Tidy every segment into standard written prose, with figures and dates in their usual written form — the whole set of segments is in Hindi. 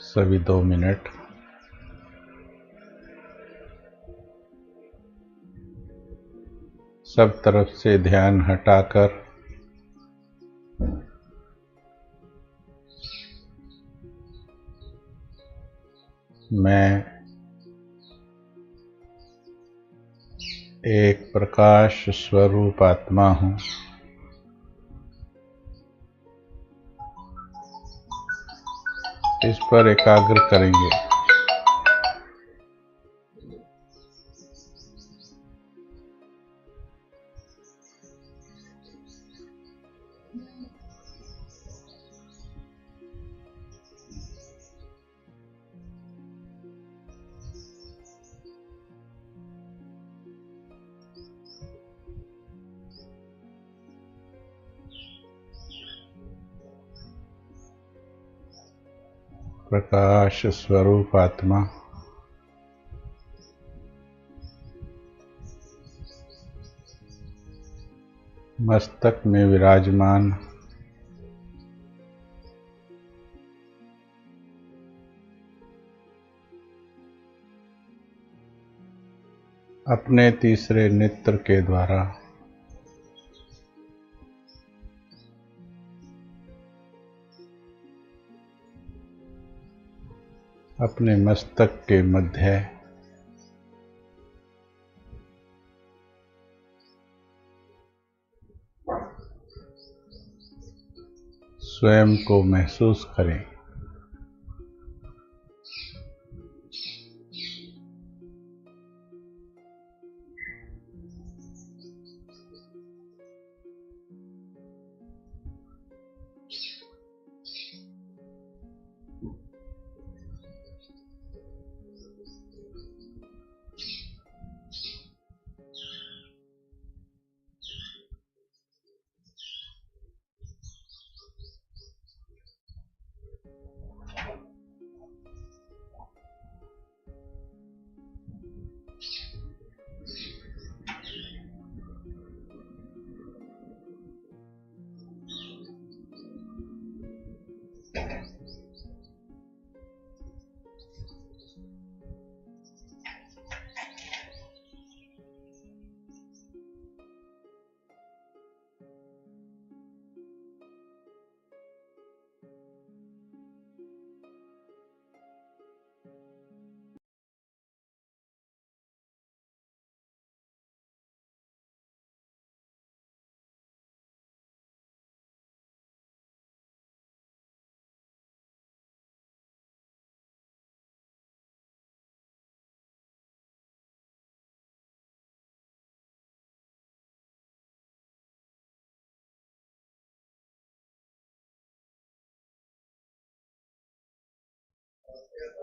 सभी 2 मिनट सब तरफ से ध्यान हटाकर मैं एक प्रकाश स्वरूप आत्मा हूँ। इस पर एकाग्र करेंगे। प्रकाश स्वरूप आत्मा मस्तक में विराजमान अपने तीसरे नेत्र के द्वारा अपने मस्तक के मध्य स्वयं को महसूस करें।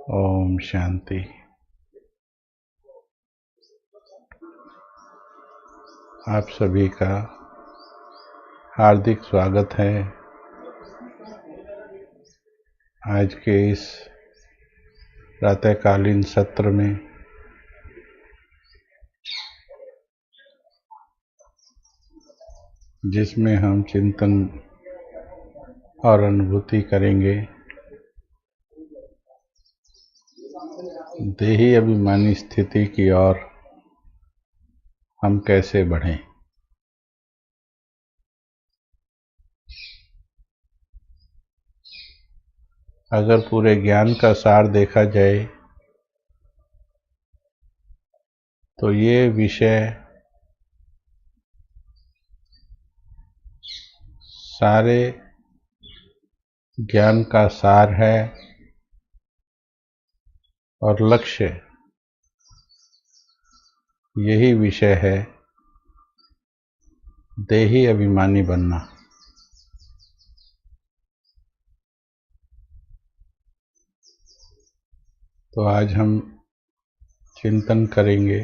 ओम शांति। आप सभी का हार्दिक स्वागत है आज के इस प्रातःकालीन सत्र में। जिसमें हम चिंतन और अनुभूति करेंगे देही अभिमानी स्थिति की ओर हम कैसे बढ़ें। अगर पूरे ज्ञान का सार देखा जाए तो ये विषय सारे ज्ञान का सार है और लक्ष्य यही विषय है, देही अभिमानी बनना। तो आज हम चिंतन करेंगे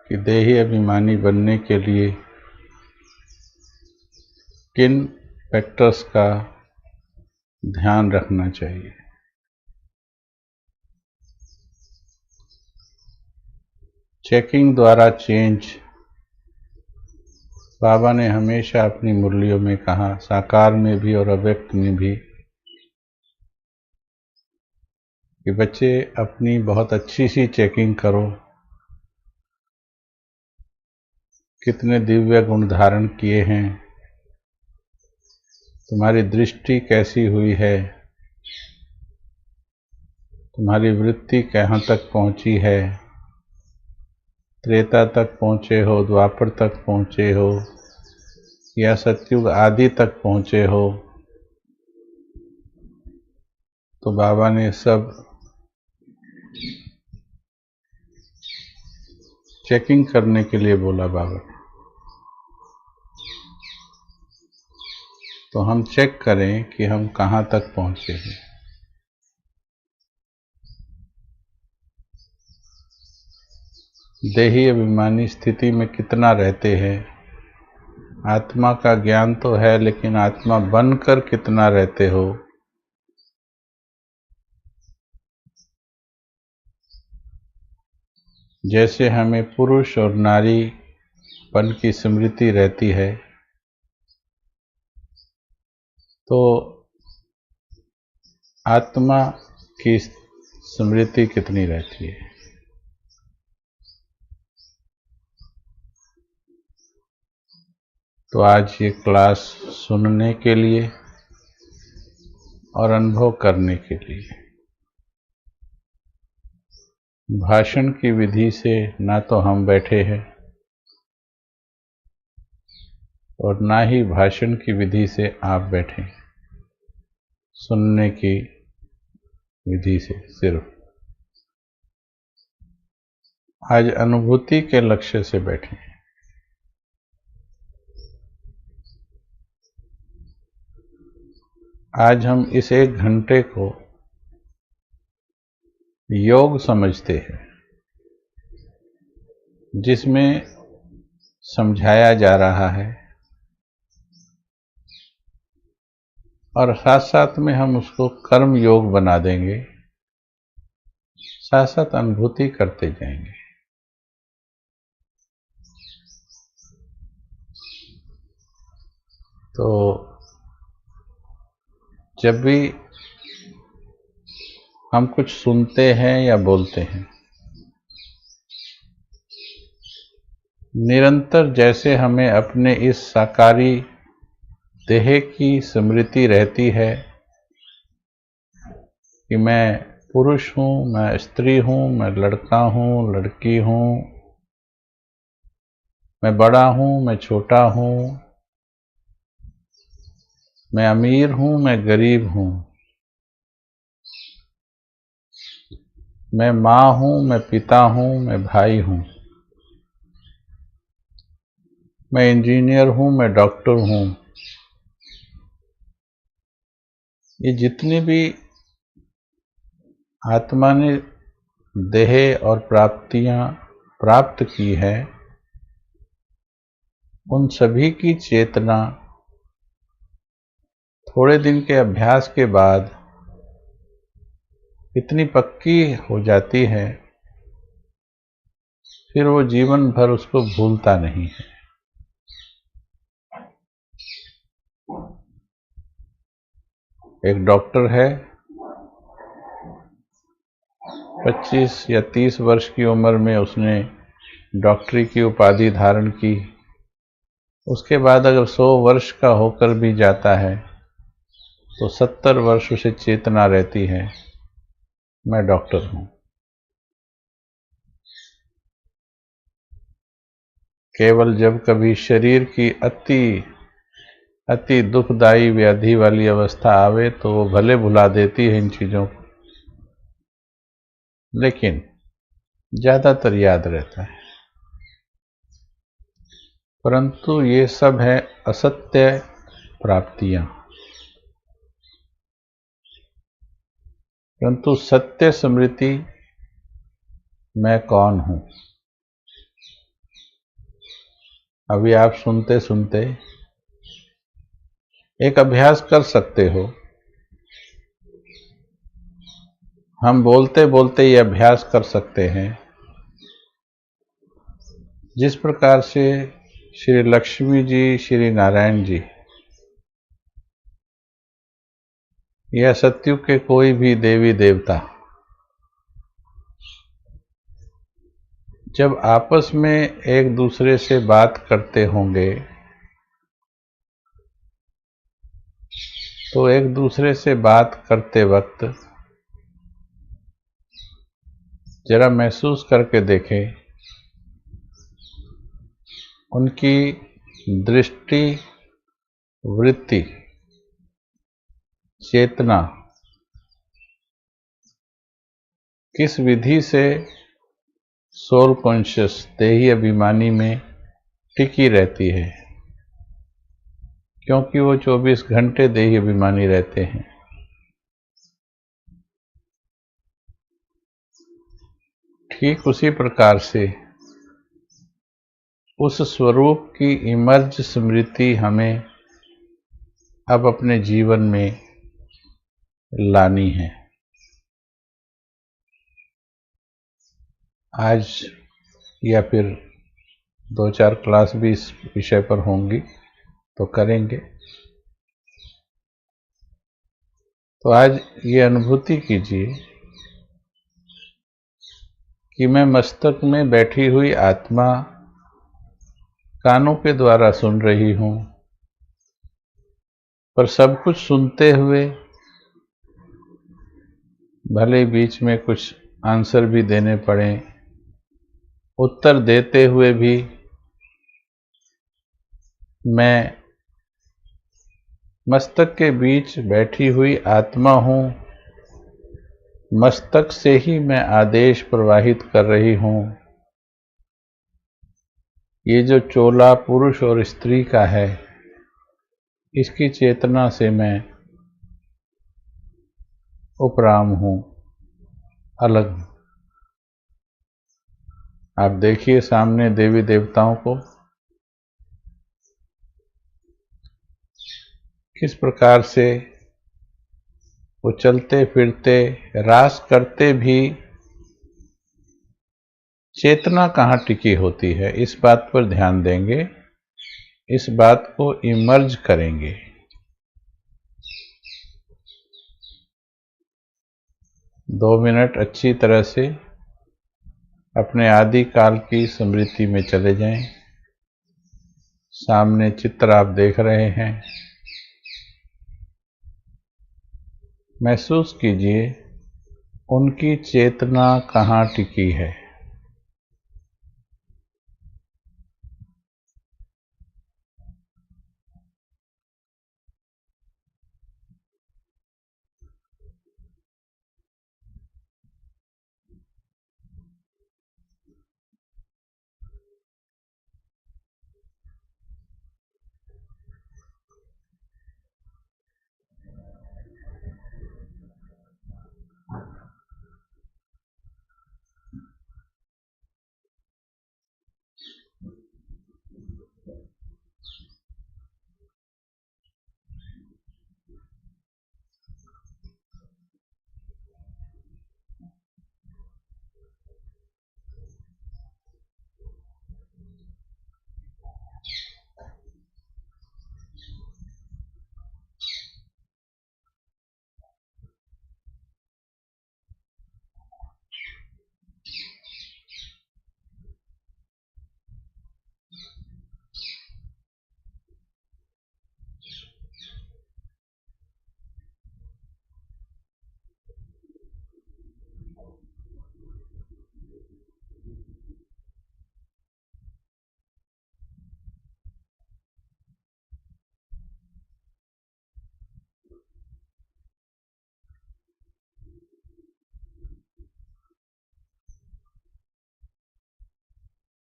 कि देही अभिमानी बनने के लिए किन फैक्टर्स का ध्यान रखना चाहिए। चेकिंग द्वारा चेंज बाबा ने हमेशा अपनी मुरलियों में कहा, साकार में भी और अव्यक्त में भी, कि बच्चे अपनी बहुत अच्छी सी चेकिंग करो, कितने दिव्य गुण धारण किए हैं, तुम्हारी दृष्टि कैसी हुई है, तुम्हारी वृत्ति कहाँ तक पहुँची है, त्रेता तक पहुँचे हो, द्वापर तक पहुँचे हो या सतयुग आदि तक पहुँचे हो। तो बाबा ने सब चेकिंग करने के लिए बोला बाबा ने। तो हम चेक करें कि हम कहाँ तक पहुँचे हैं। देही अभिमानी स्थिति में कितना रहते हैं, आत्मा का ज्ञान तो है लेकिन आत्मा बनकर कितना रहते हो। जैसे हमें पुरुष और नारी पन की स्मृति रहती है, तो आत्मा की स्मृति कितनी रहती है। तो आज ये क्लास सुनने के लिए और अनुभव करने के लिए, भाषण की विधि से ना तो हम बैठे हैं और ना ही भाषण की विधि से आप बैठे, सुनने की विधि से सिर्फ आज अनुभूति के लक्ष्य से बैठे हैं। आज हम इस 1 घंटे को योग समझते हैं, जिसमें समझाया जा रहा है और साथ साथ में हम उसको कर्म योग बना देंगे, साथ साथ अनुभूति करते जाएंगे। तो जब भी हम कुछ सुनते हैं या बोलते हैं, निरंतर जैसे हमें अपने इस साकारी देह की स्मृति रहती है कि मैं पुरुष हूँ, मैं स्त्री हूँ, मैं लड़का हूँ, लड़की हूँ, मैं बड़ा हूँ, मैं छोटा हूँ, मैं अमीर हूँ, मैं गरीब हूँ, मैं माँ हूँ, मैं पिता हूँ, मैं भाई हूँ, मैं इंजीनियर हूँ, मैं डॉक्टर हूँ। ये जितनी भी आत्मा ने देह और प्राप्तियां प्राप्त की है, उन सभी की चेतना थोड़े दिन के अभ्यास के बाद इतनी पक्की हो जाती है, फिर वो जीवन भर उसको भूलता नहीं है। एक डॉक्टर है, 25 या 30 वर्ष की उम्र में उसने डॉक्टरी की उपाधि धारण की। उसके बाद अगर 100 वर्ष का होकर भी जाता है तो 70 वर्ष उसे चेतना रहती है, मैं डॉक्टर हूँ। केवल जब कभी शरीर की अति दुखदायी व्याधि वाली अवस्था आवे तो वो भले भुला देती है इन चीज़ों को, लेकिन ज़्यादातर याद रहता है। परंतु ये सब है असत्य प्राप्तियां। परंतु सत्य स्मृति, मैं कौन हूं। अभी आप सुनते सुनते एक अभ्यास कर सकते हो। हम बोलते बोलते ये अभ्यास कर सकते हैं। जिस प्रकार से श्री लक्ष्मी जी, श्री नारायण जी या सतयुग के कोई भी देवी देवता जब आपस में एक दूसरे से बात करते होंगे तो एक दूसरे से बात करते वक्त जरा महसूस करके देखें, उनकी दृष्टि, वृत्ति, चेतना किस विधि से सोल कॉन्शियस देही अभिमानी में टिकी रहती है, क्योंकि वो 24 घंटे देही अभिमानी रहते हैं। ठीक उसी प्रकार से उस स्वरूप की इमर्ज स्मृति हमें अब अपने जीवन में लानी है। आज या फिर 2-4 क्लास भी इस विषय पर होंगी तो करेंगे। तो आज ये अनुभूति कीजिए कि मैं मस्तक में बैठी हुई आत्मा कानों के द्वारा सुन रही हूं, पर सब कुछ सुनते हुए भले बीच में कुछ आंसर भी देने पड़े, उत्तर देते हुए भी मैं मस्तक के बीच बैठी हुई आत्मा हूं, मस्तक से ही मैं आदेश प्रवाहित कर रही हूं। ये जो चोला पुरुष और स्त्री का है, इसकी चेतना से मैं उपराम हूं, अलग हूं। आप देखिए सामने देवी देवताओं को, किस प्रकार से वो चलते फिरते रास करते भी चेतना कहाँ टिकी होती है, इस बात पर ध्यान देंगे, इस बात को इमर्ज करेंगे। दो मिनट अच्छी तरह से अपने आदि काल की स्मृति में चले जाएं। सामने चित्र आप देख रहे हैं, महसूस कीजिए उनकी चेतना कहाँ टिकी है।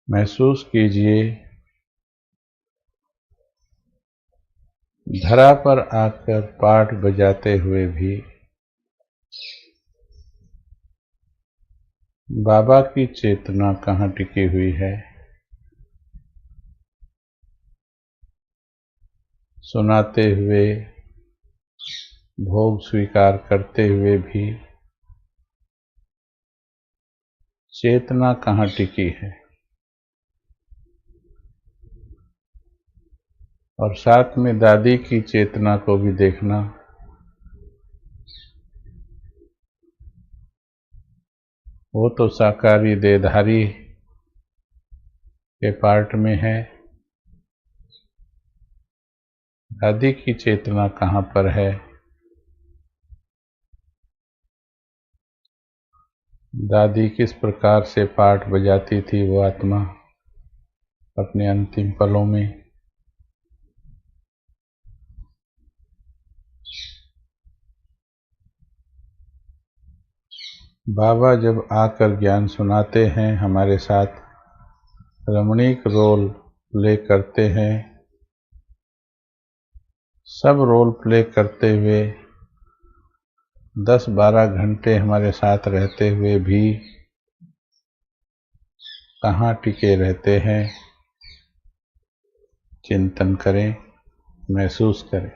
महसूस कीजिए धरा पर आकर पाठ बजाते हुए भी बाबा की चेतना कहाँ टिकी हुई है। सुनाते हुए, भोग स्वीकार करते हुए भी चेतना कहाँ टिकी है। और साथ में दादी की चेतना को भी देखना, वो तो साकारी देहधारी के पार्ट में है। दादी की चेतना कहाँ पर है? दादी किस प्रकार से पार्ट बजाती थी वो आत्मा अपने अंतिम पलों में? बाबा जब आकर ज्ञान सुनाते हैं, हमारे साथ रमणीक रोल प्ले करते हैं, सब रोल प्ले करते हुए 10-12 घंटे हमारे साथ रहते हुए भी कहाँ टिके रहते हैं? चिंतन करें, महसूस करें।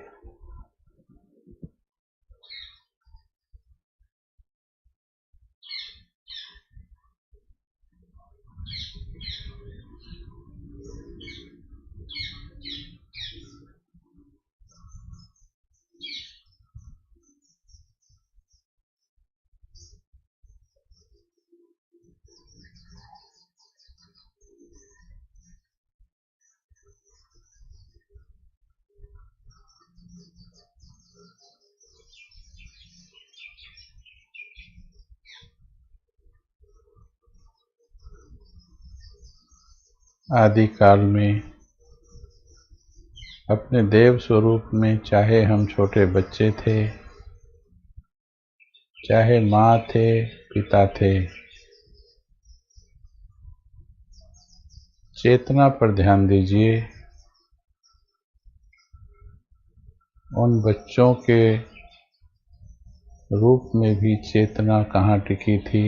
आदि काल में अपने देव स्वरूप में, चाहे हम छोटे बच्चे थे, चाहे माँ थे, पिता थे, चेतना पर ध्यान दीजिए। उन बच्चों के रूप में भी चेतना कहाँ टिकी थी?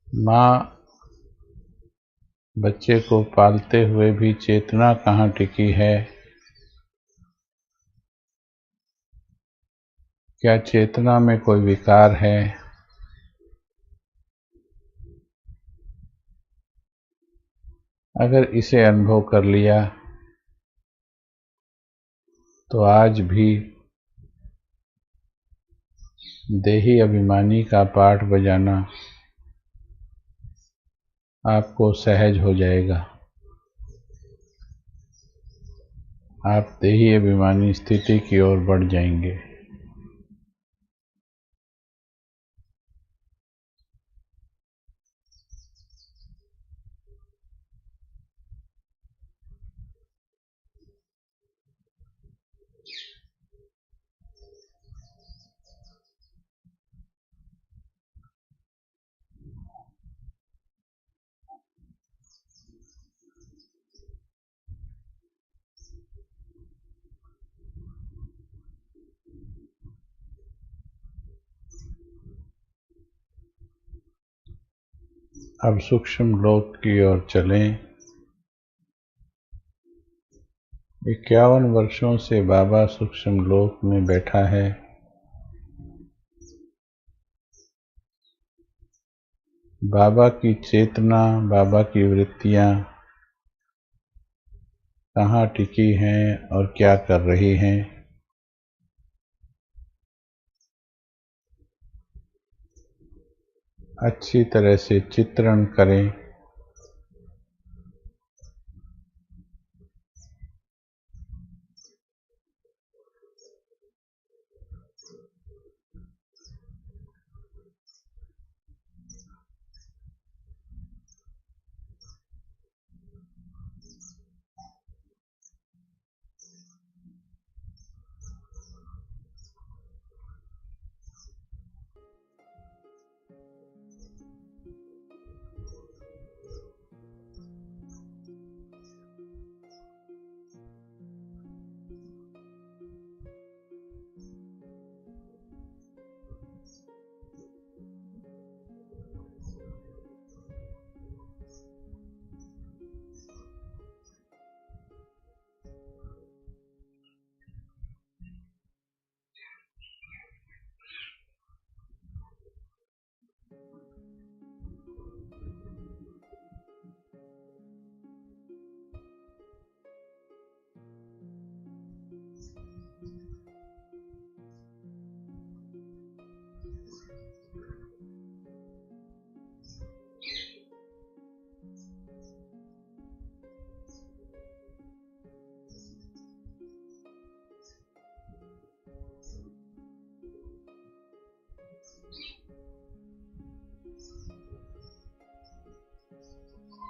माँ बच्चे को पालते हुए भी चेतना कहाँ टिकी है? क्या चेतना में कोई विकार है? अगर इसे अनुभव कर लिया तो आज भी देही अभिमानी का पाठ बजाना आपको सहज हो जाएगा। आप देही अभिमानी स्थिति की ओर बढ़ जाएंगे। अब सूक्ष्म लोक की ओर चलें। 51 वर्षों से बाबा सूक्ष्म लोक में बैठा है। बाबा की चेतना, बाबा की वृत्तियाँ कहाँ टिकी हैं और क्या कर रही हैं? अच्छी तरह से चित्रण करें।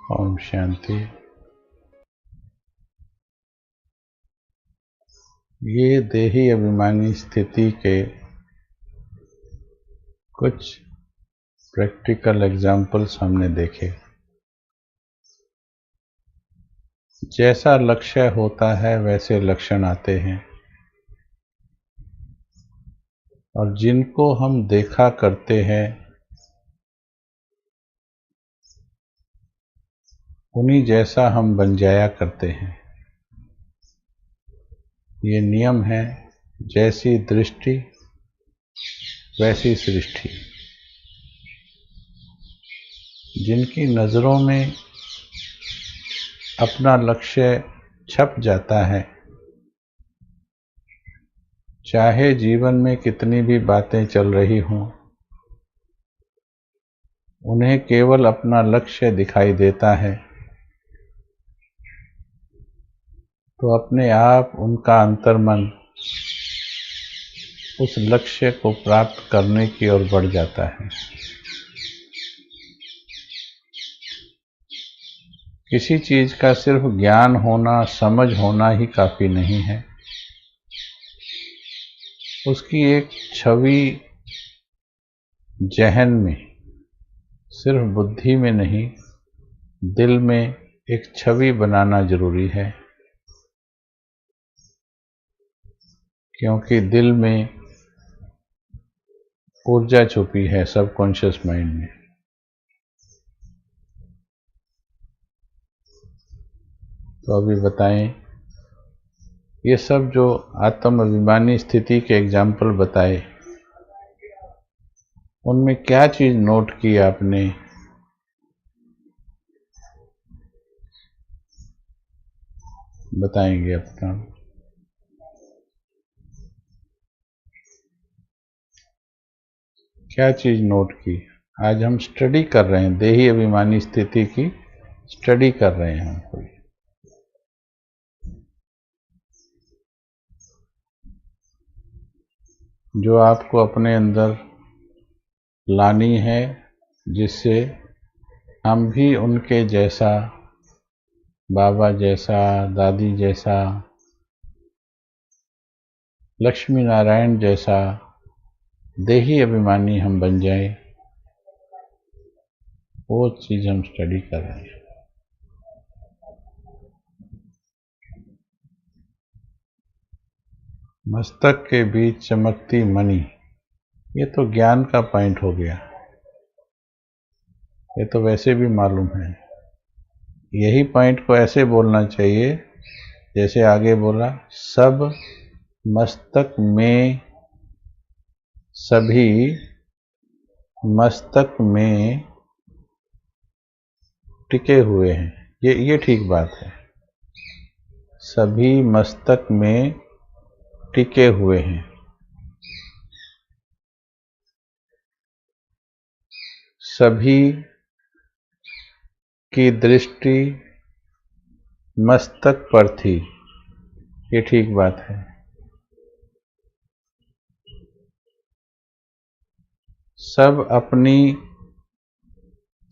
ओम शांति। ये देही अभिमानी स्थिति के कुछ प्रैक्टिकल एग्जाम्पल्स हमने देखे। जैसा लक्ष्य होता है वैसे लक्षण आते हैं, और जिनको हम देखा करते हैं उन्हीं जैसा हम बन जाया करते हैं। ये नियम है, जैसी दृष्टि वैसी सृष्टि। जिनकी नज़रों में अपना लक्ष्य छप जाता है, चाहे जीवन में कितनी भी बातें चल रही हों, उन्हें केवल अपना लक्ष्य दिखाई देता है, तो अपने आप उनका अंतर्मन उस लक्ष्य को प्राप्त करने की ओर बढ़ जाता है। किसी चीज का सिर्फ ज्ञान होना, समझ होना ही काफी नहीं है। उसकी एक छवि जहन में, सिर्फ बुद्धि में नहीं, दिल में एक छवि बनाना जरूरी है, क्योंकि दिल में ऊर्जा छुपी है सबकॉन्शियस माइंड में। तो अभी बताएं, ये सब जो आत्म अभिमानी स्थिति के एग्जाम्पल बताए, उनमें क्या चीज नोट की आपने? बताएंगे अपना। क्या चीज नोट की? आज हम स्टडी कर रहे हैं, देही अभिमानी स्थिति की स्टडी कर रहे हैं हम कोई। जो आपको अपने अंदर लानी है, जिससे हम भी उनके जैसा, बाबा जैसा, दादी जैसा, लक्ष्मी नारायण जैसा देही अभिमानी हम बन जाए, वो चीज हम स्टडी कर रहे हैं। मस्तक के बीच चमकती मणि, ये तो ज्ञान का पॉइंट हो गया। ये तो वैसे भी मालूम है। यही पॉइंट को ऐसे बोलना चाहिए जैसे आगे बोला, सब मस्तक में, सभी मस्तक में टिके हुए हैं। ये ठीक बात है। सभी मस्तक में टिके हुए हैं। सभी की दृष्टि मस्तक पर थी, ये ठीक बात है। सब अपनी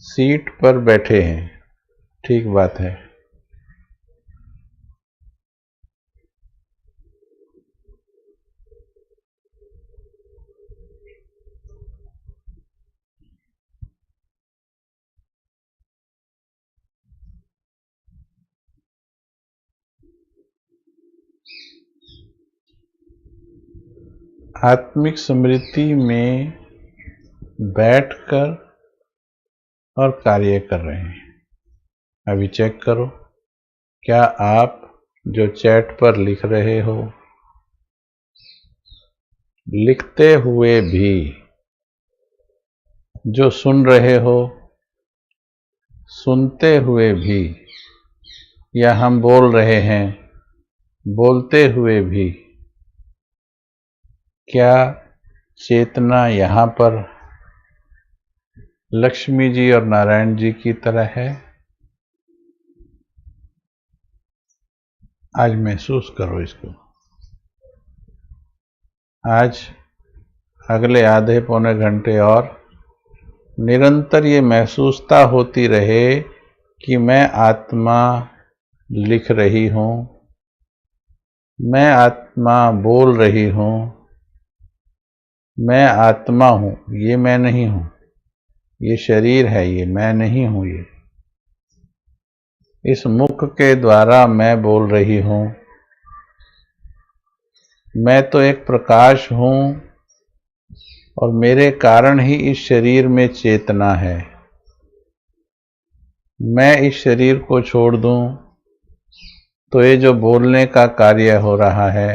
सीट पर बैठे हैं, ठीक बात है। आत्मिक स्मृति में बैठकर और कार्य कर रहे हैं। अभी चेक करो, क्या आप जो चैट पर लिख रहे हो, लिखते हुए भी जो सुन रहे हो, सुनते हुए भी, या हम बोल रहे हैं, बोलते हुए भी, क्या चेतना यहाँ पर लक्ष्मी जी और नारायण जी की तरह है? आज महसूस करो इसको। आज अगले आधे पौने घंटे और निरंतर ये महसूसता होती रहे कि मैं आत्मा लिख रही हूँ, मैं आत्मा बोल रही हूँ, मैं आत्मा हूँ, ये मैं नहीं हूँ, ये शरीर है, ये मैं नहीं हूँ। ये इस मुख के द्वारा मैं बोल रही हूँ, मैं तो एक प्रकाश हूँ और मेरे कारण ही इस शरीर में चेतना है। मैं इस शरीर को छोड़ दूं तो ये जो बोलने का कार्य हो रहा है,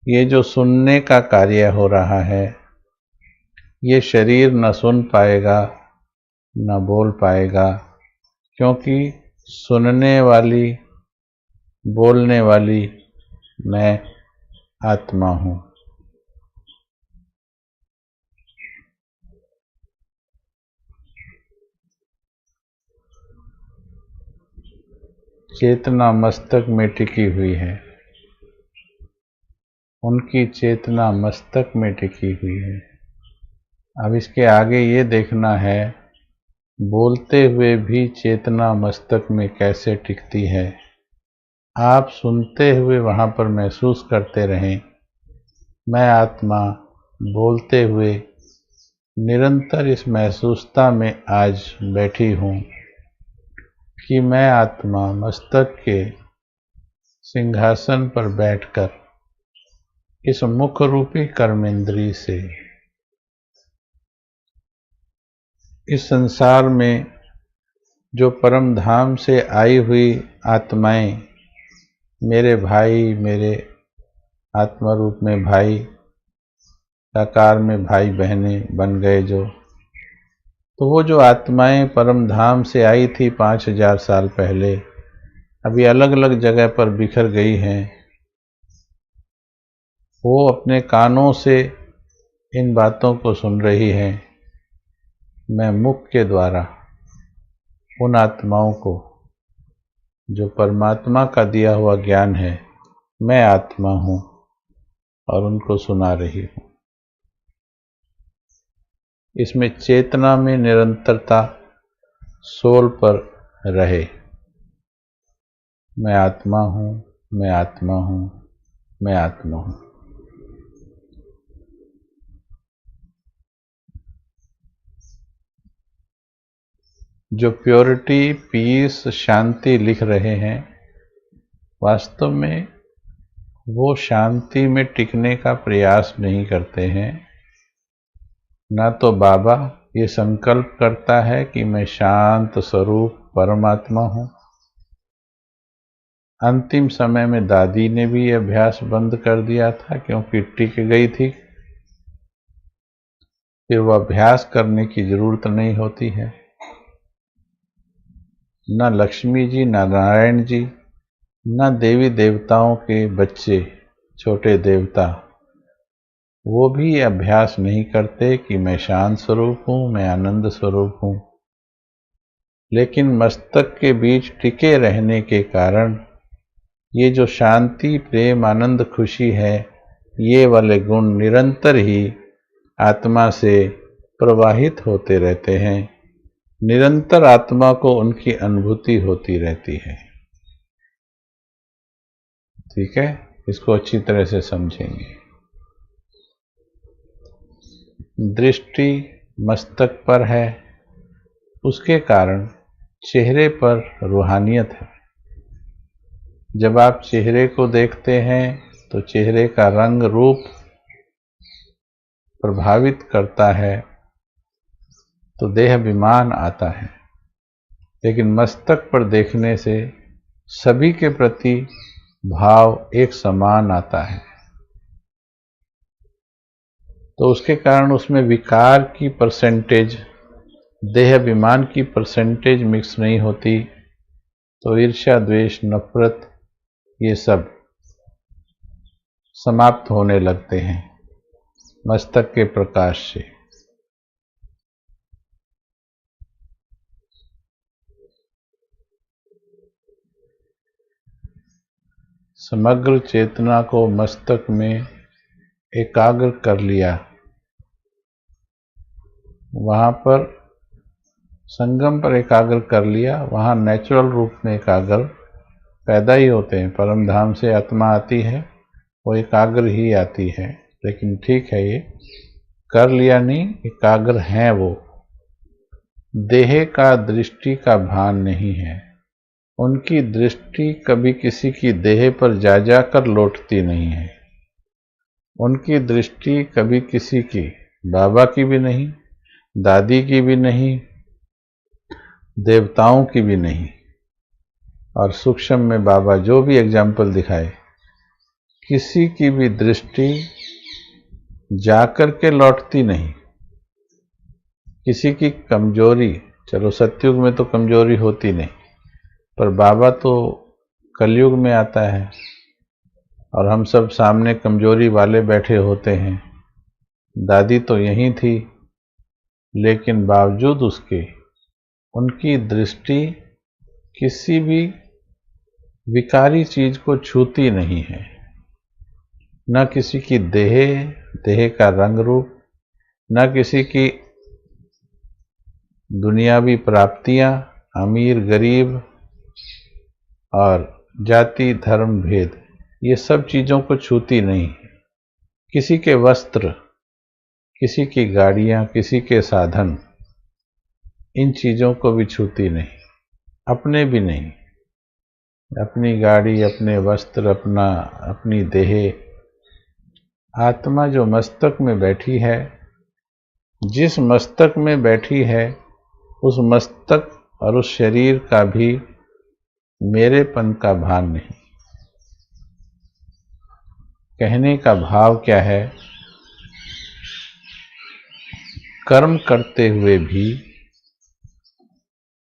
ये जो सुनने का कार्य हो रहा है, ये शरीर न सुन पाएगा न बोल पाएगा, क्योंकि सुनने वाली बोलने वाली मैं आत्मा हूँ। चेतना मस्तक में टिकी हुई है, उनकी चेतना मस्तक में टिकी हुई है। अब इसके आगे ये देखना है, बोलते हुए भी चेतना मस्तक में कैसे टिकती है। आप सुनते हुए वहाँ पर महसूस करते रहें, मैं आत्मा बोलते हुए निरंतर इस महसूसता में आज बैठी हूँ कि मैं आत्मा मस्तक के सिंहासन पर बैठकर इस मुख रूपी कर्मेंद्री से इस संसार में जो परम धाम से आई हुई आत्माएं, मेरे भाई, मेरे आत्मा रूप में भाई, साकार में भाई बहनें बन गए जो, तो वो जो आत्माएं परम धाम से आई थी 5000 साल पहले, अभी अलग अलग जगह पर बिखर गई हैं। वो अपने कानों से इन बातों को सुन रही हैं। मैं मुख के द्वारा उन आत्माओं को, जो परमात्मा का दिया हुआ ज्ञान है, मैं आत्मा हूँ, और उनको सुना रही हूँ। इसमें चेतना में निरंतरता सोल पर रहे। मैं आत्मा हूँ, मैं आत्मा हूँ, मैं आत्मा हूँ। जो प्योरिटी, पीस, शांति लिख रहे हैं, वास्तव में वो शांति में टिकने का प्रयास नहीं करते हैं। ना तो बाबा ये संकल्प करता है कि मैं शांत स्वरूप परमात्मा हूँ। अंतिम समय में दादी ने भी ये अभ्यास बंद कर दिया था, क्योंकि टिक गई थी। फिर वो अभ्यास करने की जरूरत नहीं होती है। न लक्ष्मी जी, न नारायण जी, न देवी देवताओं के बच्चे, छोटे देवता, वो भी अभ्यास नहीं करते कि मैं शांत स्वरूप हूँ, मैं आनंद स्वरूप हूँ। लेकिन मस्तक के बीच टिके रहने के कारण ये जो शांति, प्रेम, आनंद, खुशी है, ये वाले गुण निरंतर ही आत्मा से प्रवाहित होते रहते हैं। निरंतर आत्मा को उनकी अनुभूति होती रहती है। ठीक है, इसको अच्छी तरह से समझेंगे। दृष्टि मस्तक पर है, उसके कारण चेहरे पर रूहानियत है। जब आप चेहरे को देखते हैं तो चेहरे का रंग रूप प्रभावित करता है, तो देहाभिमान आता है। लेकिन मस्तक पर देखने से सभी के प्रति भाव एक समान आता है, तो उसके कारण उसमें विकार की परसेंटेज, देहाभिमान की परसेंटेज मिक्स नहीं होती। तो ईर्ष्या, द्वेष, नफरत, ये सब समाप्त होने लगते हैं मस्तक के प्रकाश से। समग्र चेतना को मस्तक में एकाग्र कर लिया, वहाँ पर संगम पर एकाग्र कर लिया, वहाँ नेचुरल रूप में एकाग्र पैदा ही होते हैं। परम धाम से आत्मा आती है, वो एकाग्र ही आती है। लेकिन ठीक है, ये कर लिया नहीं, एकाग्र हैं वो। देह का दृष्टि का भान नहीं है। उनकी दृष्टि कभी किसी की देह पर जा जाकर लौटती नहीं है। उनकी दृष्टि कभी किसी की, बाबा की भी नहीं, दादी की भी नहीं, देवताओं की भी नहीं। और सूक्ष्म में बाबा जो भी एग्जाम्पल दिखाए, किसी की भी दृष्टि जाकर के लौटती नहीं। किसी की कमजोरी, चलो सतयुग में तो कमजोरी होती नहीं, पर बाबा तो कलयुग में आता है और हम सब सामने कमजोरी वाले बैठे होते हैं। दादी तो यहीं थी, लेकिन बावजूद उसके उनकी दृष्टि किसी भी विकारी चीज को छूती नहीं है। न किसी की देह का रंग रूप, न किसी की दुनियावी प्राप्तियां, अमीर गरीब और जाति धर्म भेद, ये सब चीजों को छूती नहीं है। किसी के वस्त्र, किसी की गाड़ियां, किसी के साधन, इन चीजों को भी छूती नहीं, अपने भी नहीं। अपनी गाड़ी, अपने वस्त्र, अपनी देह, आत्मा जो मस्तक में बैठी है, जिस मस्तक में बैठी है, उस मस्तक और उस शरीर का भी मेरेपन का भान नहीं। कहने का भाव क्या है, कर्म करते हुए भी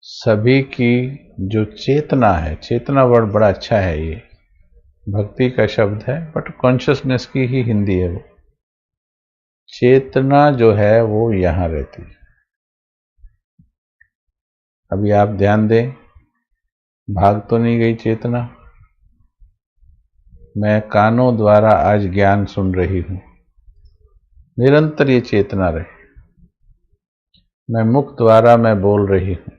सभी की जो चेतना है, चेतना वर्ड बड़ा अच्छा है, ये भक्ति का शब्द है बट कॉन्शियसनेस की ही हिंदी है। वो चेतना जो है वो यहां रहती है। अभी आप ध्यान दें, भाग तो नहीं गई चेतना। मैं कानों द्वारा आज ज्ञान सुन रही हूं, निरंतर ये चेतना रहे। मैं मुख द्वारा मैं बोल रही हूं।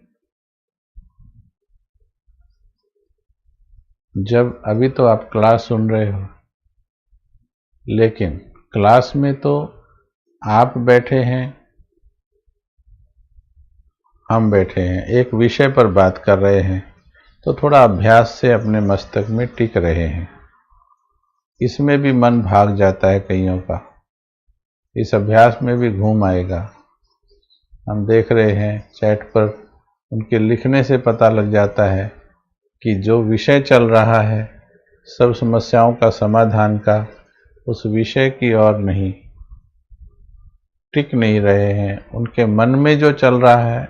जब अभी तो आप क्लास सुन रहे हो, लेकिन क्लास में तो आप बैठे हैं, हम बैठे हैं, एक विषय पर बात कर रहे हैं, तो थोड़ा अभ्यास से अपने मस्तक में टिक रहे हैं। इसमें भी मन भाग जाता है कईयों का, इस अभ्यास में भी घूम आएगा। हम देख रहे हैं चैट पर, उनके लिखने से पता लग जाता है कि जो विषय चल रहा है, सब समस्याओं का समाधान का, उस विषय की ओर नहीं, टिक नहीं रहे हैं। उनके मन में जो चल रहा है,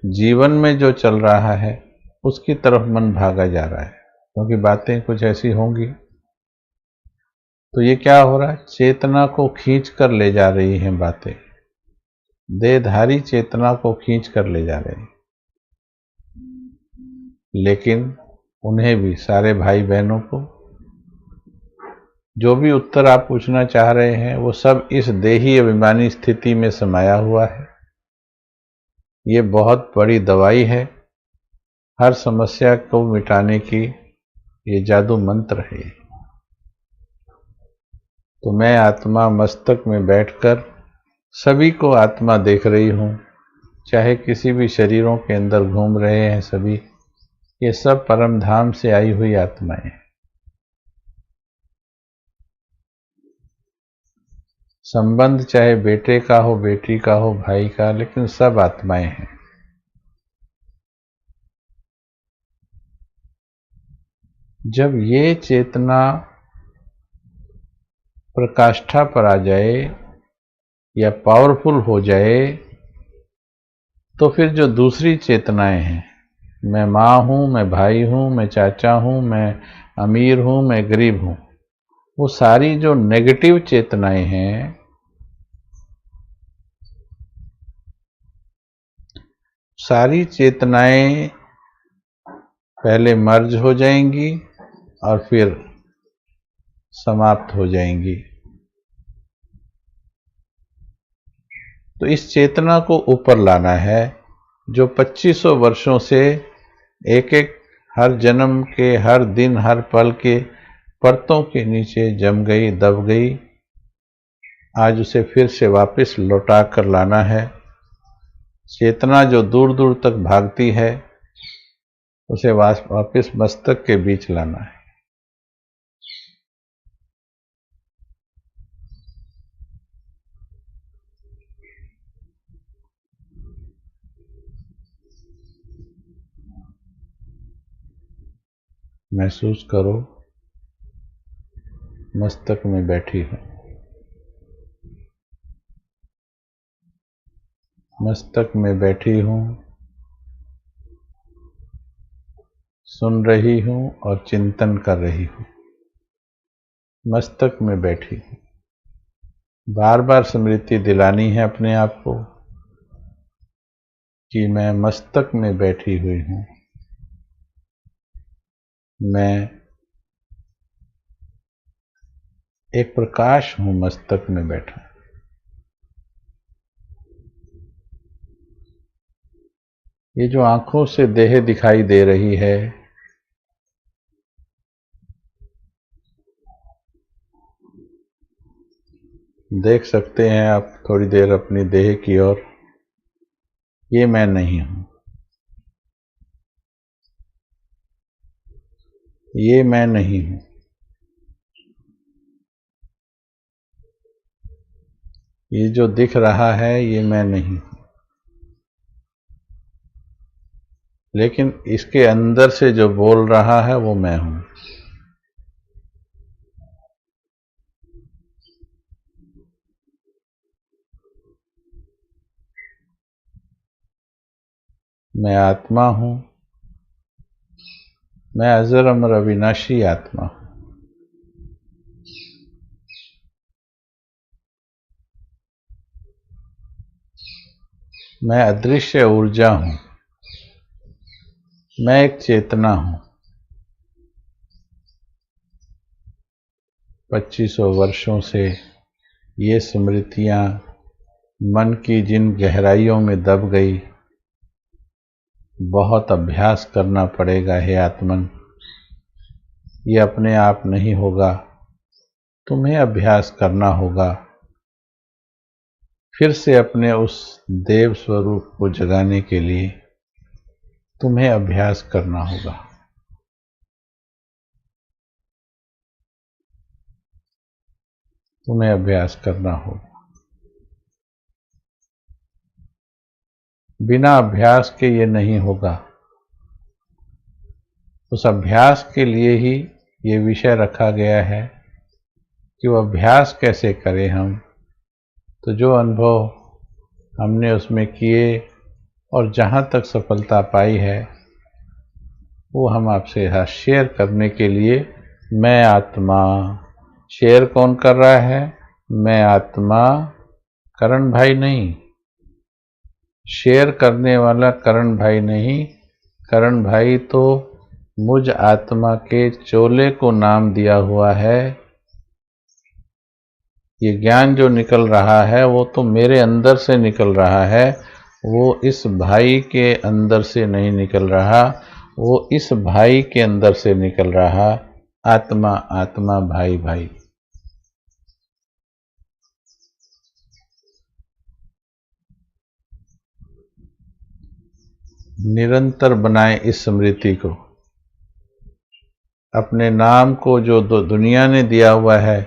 जीवन में जो चल रहा है, उसकी तरफ मन भागा जा रहा है, क्योंकि बातें कुछ ऐसी होंगी। तो ये क्या हो रहा है, चेतना को खींच कर ले जा रही हैं बातें, देहधारी चेतना को खींच कर ले जा रहे हैं। लेकिन उन्हें भी, सारे भाई बहनों को, जो भी उत्तर आप पूछना चाह रहे हैं, वो सब इस देही अभिमानी स्थिति में समाया हुआ है। ये बहुत बड़ी दवाई है हर समस्या को मिटाने की, ये जादू मंत्र है। तो मैं आत्मा मस्तक में बैठकर सभी को आत्मा देख रही हूँ, चाहे किसी भी शरीरों के अंदर घूम रहे हैं सभी, ये सब परम धाम से आई हुई आत्माएं हैं। संबंध चाहे बेटे का हो, बेटी का हो, भाई का, लेकिन सब आत्माएं हैं। जब ये चेतना प्रकाष्ठा पर आ जाए या पावरफुल हो जाए, तो फिर जो दूसरी चेतनाएं हैं, मैं माँ हूँ, मैं भाई हूँ, मैं चाचा हूँ, मैं अमीर हूँ, मैं गरीब हूँ, वो सारी जो नेगेटिव चेतनाएं हैं, सारी चेतनाएं पहले मर्ज हो जाएंगी और फिर समाप्त हो जाएंगी। तो इस चेतना को ऊपर लाना है, जो 2500 वर्षों से एक एक हर जन्म के, हर दिन, हर पल के परतों के नीचे जम गई, दब गई, आज उसे फिर से वापस लौटा कर लाना है। चेतना जो दूर दूर तक भागती है, उसे वापस मस्तक के बीच लाना है। महसूस करो, मस्तक में बैठी हूँ, मस्तक में बैठी हूँ, सुन रही हूँ और चिंतन कर रही हूँ। मस्तक में बैठी हूँ। बार बार स्मृति दिलानी है अपने आप को कि मैं मस्तक में बैठी हुई हूँ, मैं एक प्रकाश हूँ, मस्तक में बैठा। ये जो आंखों से देह दिखाई दे रही है, देख सकते हैं आप थोड़ी देर अपनी देह की ओर। ये मैं नहीं हूं, ये मैं नहीं हूं। ये जो दिख रहा है ये मैं नहीं हूं, लेकिन इसके अंदर से जो बोल रहा है वो मैं हूं। मैं आत्मा हूं, मैं अजर अमर अविनाशी आत्मा हूं। मैं अदृश्य ऊर्जा हूं, मैं एक चेतना हूं। 2500 वर्षों से ये स्मृतियां मन की जिन गहराइयों में दब गई, बहुत अभ्यास करना पड़ेगा हे आत्मन। ये अपने आप नहीं होगा, तुम्हें अभ्यास करना होगा। फिर से अपने उस देव स्वरूप को जगाने के लिए तुम्हें अभ्यास करना होगा। तुम्हें अभ्यास करना होगा। बिना अभ्यास के ये नहीं होगा। उस अभ्यास के लिए ही ये विषय रखा गया है कि वो अभ्यास कैसे करें हम। तो जो अनुभव हमने उसमें किए और जहाँ तक सफलता पाई है, वो हम आपसे यहाँ शेयर करने के लिए मैं आत्मा। शेयर कौन कर रहा है? मैं आत्मा, करण भाई नहीं। शेयर करने वाला करण भाई नहीं। करण भाई तो मुझ आत्मा के चोले को नाम दिया हुआ है। ये ज्ञान जो निकल रहा है वो तो मेरे अंदर से निकल रहा है, वो इस भाई के अंदर से नहीं निकल रहा, वो इस भाई के अंदर से निकल रहा। आत्मा आत्मा, भाई भाई। निरंतर बनाएं इस स्मृति को। अपने नाम को जो दुनिया ने दिया हुआ है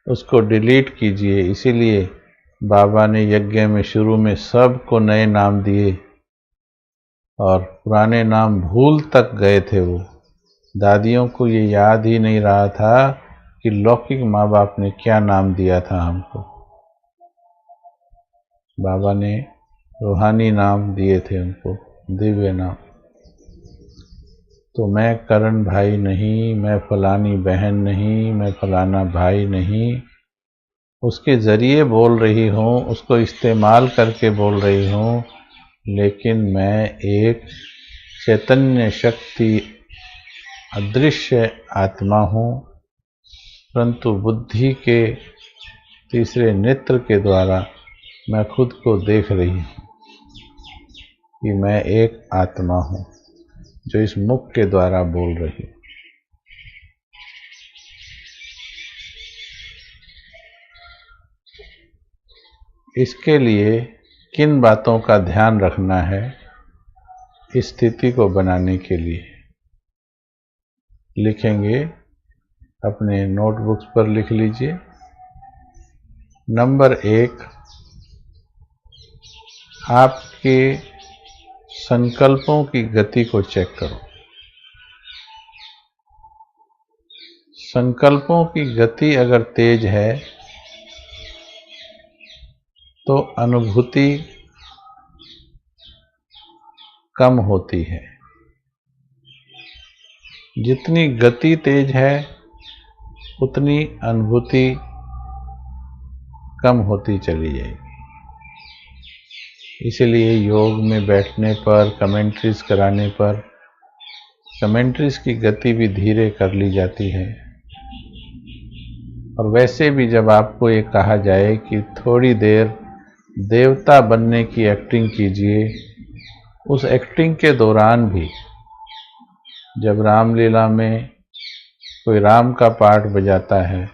उसको डिलीट कीजिए। इसीलिए बाबा ने यज्ञ में शुरू में सबको नए नाम दिए और पुराने नाम भूल तक गए थे। वो दादियों को ये याद ही नहीं रहा था कि लौकिक माँ बाप ने क्या नाम दिया था हमको। बाबा ने रूहानी नाम दिए थे उनको, दिव्य नाम। तो मैं करण भाई नहीं, मैं फलानी बहन नहीं, मैं फलाना भाई नहीं। उसके ज़रिए बोल रही हूँ, उसको इस्तेमाल करके बोल रही हूँ, लेकिन मैं एक चैतन्य शक्ति अदृश्य आत्मा हूँ, परंतु बुद्धि के तीसरे नेत्र के द्वारा मैं खुद को देख रही हूँ। कि मैं एक आत्मा हूँ जो इस मुख के द्वारा बोल रही हूँ। इसके लिए किन बातों का ध्यान रखना है इस स्थिति को बनाने के लिए लिखेंगे, अपने नोटबुक्स पर लिख लीजिए। नंबर 1, आपके संकल्पों की गति को चेक करो। संकल्पों की गति अगर तेज है तो अनुभूति कम होती है। जितनी गति तेज है उतनी अनुभूति कम होती चली जाएगी। इसलिए योग में बैठने पर, कमेंट्रीज कराने पर, कमेंट्रीज की गति भी धीरे कर ली जाती है। और वैसे भी जब आपको ये कहा जाए कि थोड़ी देर देवता बनने की एक्टिंग कीजिए, उस एक्टिंग के दौरान भी जब रामलीला में कोई राम का पार्ट बजाता है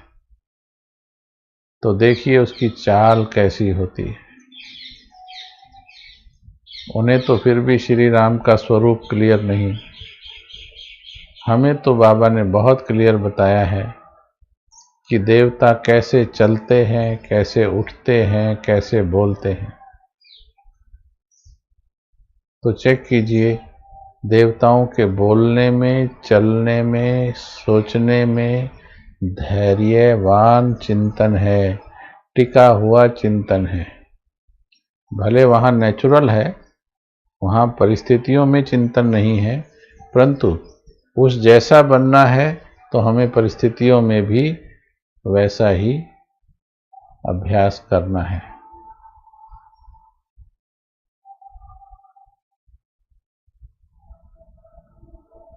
तो देखिए उसकी चाल कैसी होती है। उन्हें तो फिर भी श्री राम का स्वरूप क्लियर नहीं, हमें तो बाबा ने बहुत क्लियर बताया है कि देवता कैसे चलते हैं, कैसे उठते हैं, कैसे बोलते हैं। तो चेक कीजिए, देवताओं के बोलने में, चलने में, सोचने में धैर्यवान चिंतन है, टिका हुआ चिंतन है। भले वहाँ नेचुरल है, वहाँ परिस्थितियों में चिंतन नहीं है, परंतु उस जैसा बनना है तो हमें परिस्थितियों में भी वैसा ही अभ्यास करना है।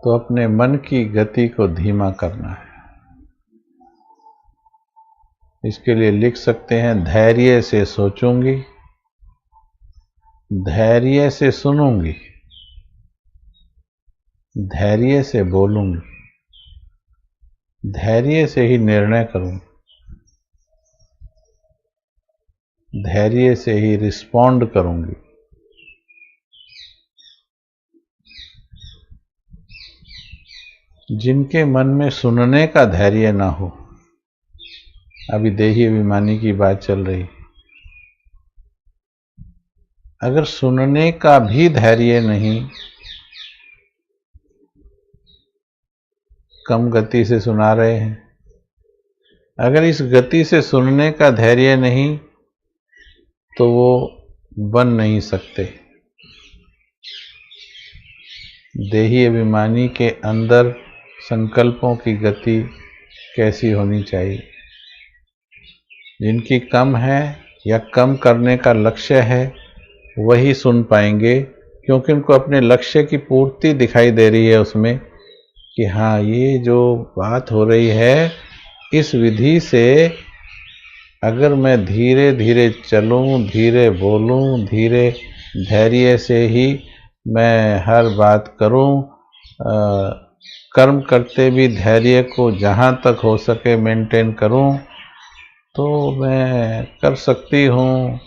तो अपने मन की गति को धीमा करना है। इसके लिए लिख सकते हैं, धैर्य से सोचूंगी, धैर्य से सुनूंगी, धैर्य से बोलूंगी, धैर्य से ही निर्णय करूंगी, धैर्य से ही रिस्पॉन्ड करूंगी। जिनके मन में सुनने का धैर्य ना हो, अभी देही अभिमानी की बात चल रही, अगर सुनने का भी धैर्य नहीं, कम गति से सुना रहे हैं, अगर इस गति से सुनने का धैर्य नहीं तो वो बन नहीं सकते। देही अभिमानी के अंदर संकल्पों की गति कैसी होनी चाहिए। जिनकी कम है या कम करने का लक्ष्य है वही सुन पाएंगे, क्योंकि उनको अपने लक्ष्य की पूर्ति दिखाई दे रही है उसमें कि हाँ, ये जो बात हो रही है, इस विधि से अगर मैं धीरे धीरे चलूं, धीरे बोलूं, धीरे धैर्य से ही मैं हर बात करूं, कर्म करते भी धैर्य को जहाँ तक हो सके मेंटेन करूं, तो मैं कर सकती हूँ।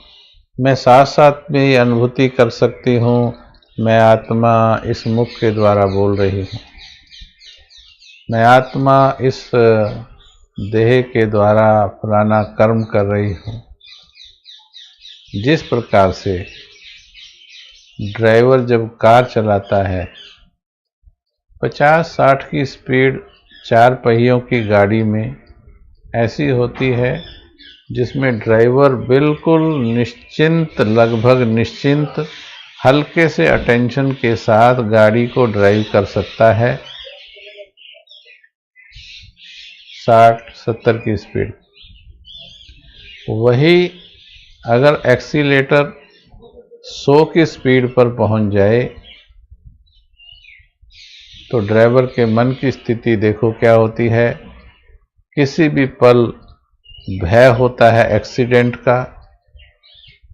मैं साथ साथ में ये अनुभूति कर सकती हूँ, मैं आत्मा इस मुख के द्वारा बोल रही हूँ, मैं आत्मा इस देह के द्वारा फलाना कर्म कर रही हूँ। जिस प्रकार से ड्राइवर जब कार चलाता है 50-60 की स्पीड 4 पहियों की गाड़ी में ऐसी होती है जिसमें ड्राइवर बिल्कुल निश्चिंत, लगभग निश्चिंत, हल्के से अटेंशन के साथ गाड़ी को ड्राइव कर सकता है 60-70 की स्पीड। वही अगर एक्सीलेटर 100 की स्पीड पर पहुंच जाए तो ड्राइवर के मन की स्थिति देखो क्या होती है। किसी भी पल भय होता है एक्सीडेंट का,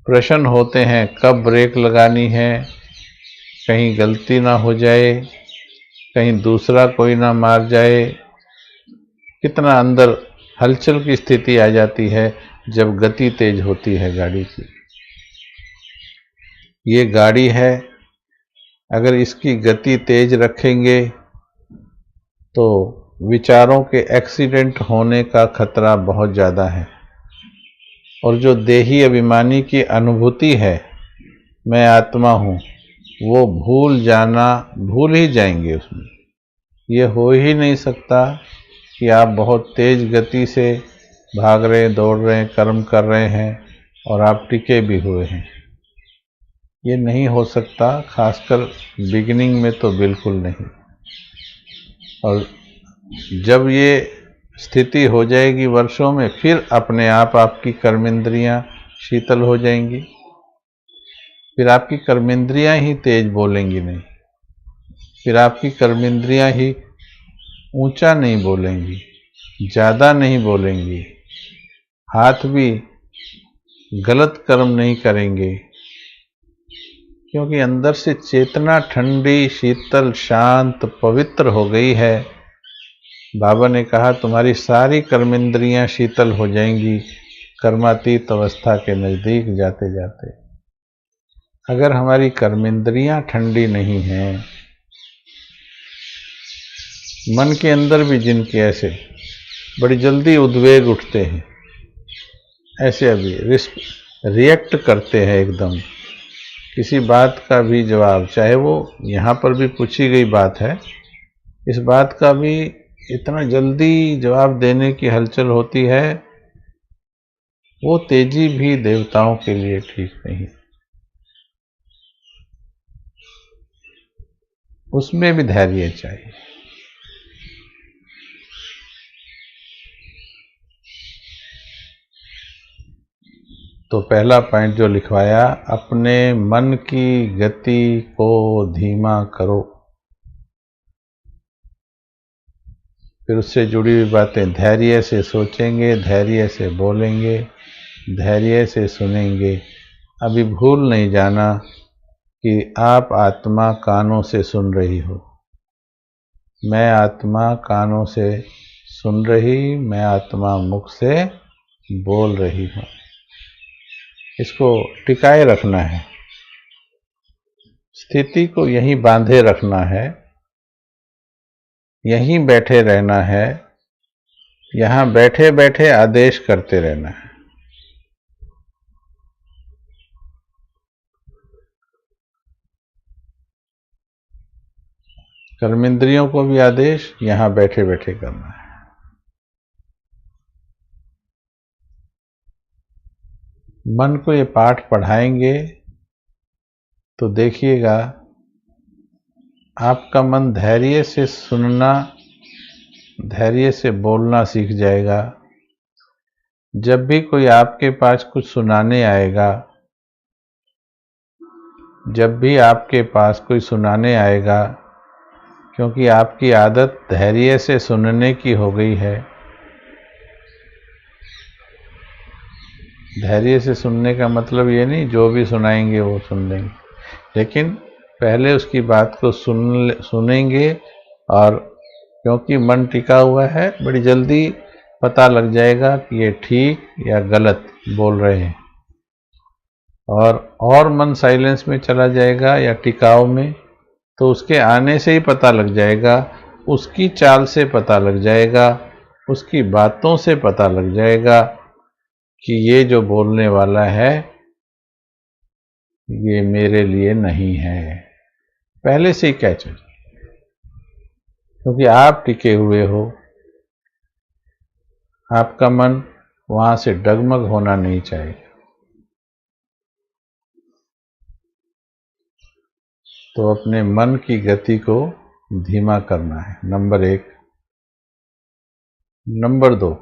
प्रश्न होते हैं कब ब्रेक लगानी है, कहीं गलती ना हो जाए, कहीं दूसरा कोई ना मार जाए। कितना अंदर हलचल की स्थिति आ जाती है जब गति तेज होती है गाड़ी की। ये गाड़ी है, अगर इसकी गति तेज रखेंगे तो विचारों के एक्सीडेंट होने का खतरा बहुत ज़्यादा है। और जो देही अभिमानी की अनुभूति है, मैं आत्मा हूँ, वो भूल ही जाएंगे उसमें। ये हो ही नहीं सकता कि आप बहुत तेज गति से भाग रहे हैं, दौड़ रहे हैं, कर्म कर रहे हैं और आप टिके भी हुए हैं। ये नहीं हो सकता, खासकर बिगिनिंग में तो बिल्कुल नहीं। और जब ये स्थिति हो जाएगी वर्षों में, फिर अपने आप आपकी कर्मेंद्रियां शीतल हो जाएंगी। फिर आपकी कर्मेंद्रियां ही तेज बोलेंगी नहीं, फिर आपकी कर्मेंद्रियां ही ऊंचा नहीं बोलेंगी, ज़्यादा नहीं बोलेंगी, हाथ भी गलत कर्म नहीं करेंगे, क्योंकि अंदर से चेतना ठंडी, शीतल, शांत, पवित्र हो गई है। बाबा ने कहा तुम्हारी सारी कर्मेंद्रियां शीतल हो जाएंगी कर्मातीत अवस्था के नज़दीक जाते जाते। अगर हमारी कर्मेंद्रियां ठंडी नहीं हैं, मन के अंदर भी जिनके ऐसे बड़ी जल्दी उद्वेग उठते हैं, ऐसे अभी रिएक्ट करते हैं एकदम, किसी बात का भी जवाब, चाहे वो यहाँ पर भी पूछी गई बात है, इस बात का भी इतना जल्दी जवाब देने की हलचल होती है, वो तेजी भी देवताओं के लिए ठीक नहीं। उसमें भी धैर्य चाहिए। तो पहला पॉइंट जो लिखवाया, अपने मन की गति को धीमा करो। फिर उससे जुड़ी हुई बातें, धैर्य से सोचेंगे, धैर्य से बोलेंगे, धैर्य से सुनेंगे। अभी भूल नहीं जाना कि आप आत्मा कानों से सुन रही हो, मैं आत्मा कानों से सुन रही, मैं आत्मा मुख से बोल रही हूँ। इसको टिकाए रखना है, स्थिति को यहीं बांधे रखना है, यहीं बैठे रहना है, यहाँ बैठे बैठे आदेश करते रहना है। कर्मेंद्रियों को भी आदेश यहाँ बैठे बैठे करना है। मन को ये पाठ पढ़ाएंगे तो देखिएगा आपका मन धैर्य से सुनना, धैर्य से बोलना सीख जाएगा। जब भी कोई आपके पास कुछ सुनाने आएगा, जब भी आपके पास कोई सुनाने आएगा, क्योंकि आपकी आदत धैर्य से सुनने की हो गई है, धैर्य से सुनने का मतलब ये नहीं जो भी सुनाएंगे वो सुन लेंगे, लेकिन पहले उसकी बात को सुनेंगे। और क्योंकि मन टिका हुआ है, बड़ी जल्दी पता लग जाएगा कि ये ठीक या गलत बोल रहे हैं। और मन साइलेंस में चला जाएगा या टिकाव में, तो उसके आने से ही पता लग जाएगा, उसकी चाल से पता लग जाएगा, उसकी बातों से पता लग जाएगा कि ये जो बोलने वाला है ये मेरे लिए नहीं है। पहले से ही कैच हो, क्योंकि आप टिके हुए हो, आपका मन वहां से डगमग होना नहीं चाहिए। तो अपने मन की गति को धीमा करना है, नंबर 1। नंबर 2,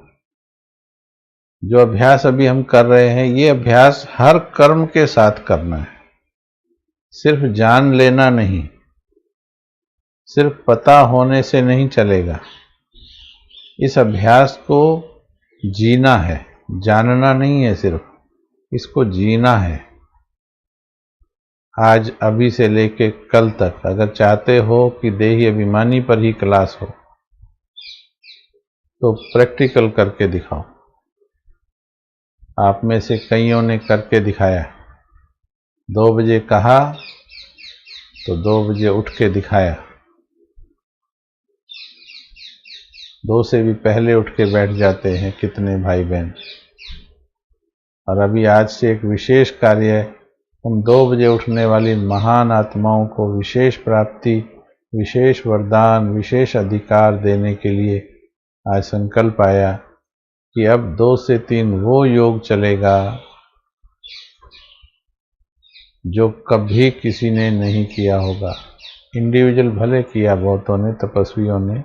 जो अभ्यास अभी हम कर रहे हैं, ये अभ्यास हर कर्म के साथ करना है, सिर्फ जान लेना नहीं, सिर्फ पता होने से नहीं चलेगा। इस अभ्यास को जीना है, जानना नहीं है, सिर्फ इसको जीना है। आज अभी से लेके कल तक अगर चाहते हो कि देही अभिमानी पर ही क्लास हो तो प्रैक्टिकल करके दिखाओ। आप में से कईयों ने करके दिखाया। 2 बजे कहा तो 2 बजे उठ के दिखाया। 2 से भी पहले उठ के बैठ जाते हैं कितने भाई बहन। और अभी आज से एक विशेष कार्य है, उन 2 बजे उठने वाली महान आत्माओं को विशेष प्राप्ति, विशेष वरदान, विशेष अधिकार देने के लिए आज संकल्प आया कि अब 2 से 3 वो योग चलेगा जो कभी किसी ने नहीं किया होगा। इंडिविजुअल भले किया, बहुतों ने, तपस्वियों ने,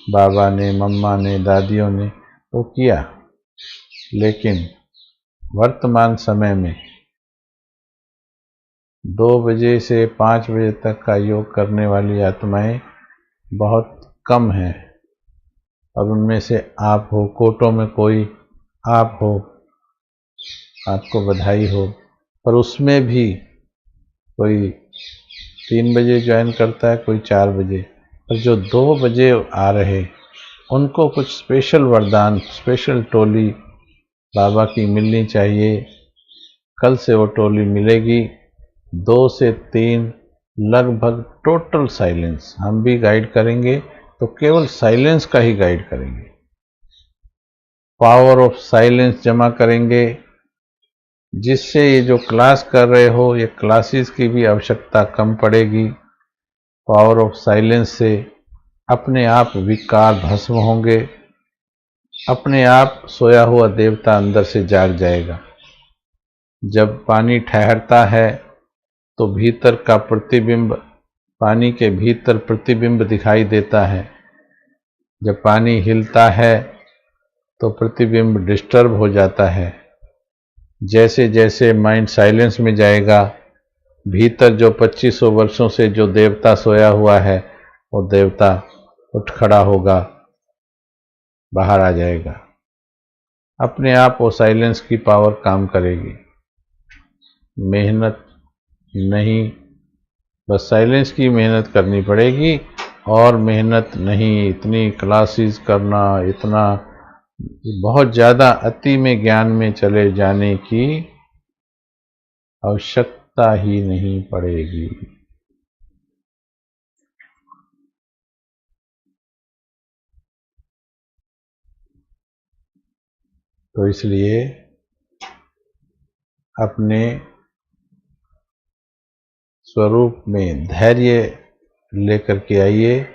बाबा ने, मम्मा ने, दादियों ने वो किया, लेकिन वर्तमान समय में 2 बजे से 5 बजे तक का योग करने वाली आत्माएं बहुत कम हैं। और उनमें से आप हो, कोटों में कोई आप हो, आपको बधाई हो। पर उसमें भी कोई 3 बजे ज्वाइन करता है, कोई 4 बजे। पर जो 2 बजे आ रहे उनको कुछ स्पेशल वरदान, स्पेशल टोली बाबा की मिलनी चाहिए। कल से वो टोली मिलेगी। 2 से 3 लगभग टोटल साइलेंस। हम भी गाइड करेंगे तो केवल साइलेंस का ही गाइड करेंगे। पावर ऑफ साइलेंस जमा करेंगे, जिससे ये जो क्लास कर रहे हो ये क्लासेस की भी आवश्यकता कम पड़ेगी। पावर ऑफ साइलेंस से अपने आप विकार भस्म होंगे, अपने आप सोया हुआ देवता अंदर से जाग जाएगा। जब पानी ठहरता है तो भीतर का प्रतिबिंब, पानी के भीतर प्रतिबिंब दिखाई देता है। जब पानी हिलता है तो प्रतिबिंब डिस्टर्ब हो जाता है। जैसे जैसे माइंड साइलेंस में जाएगा, भीतर जो 2500 वर्षों से जो देवता सोया हुआ है वो देवता उठ खड़ा होगा, बाहर आ जाएगा। अपने आप वो साइलेंस की पावर काम करेगी। मेहनत नहीं, बस साइलेंस की मेहनत करनी पड़ेगी। और मेहनत नहीं, इतनी क्लासेस करना, इतना बहुत ज़्यादा अति में ज्ञान में चले जाने की आवश्यकता ही नहीं पड़ेगी। तो इसलिए अपने स्वरूप में धैर्य लेकर के आइए।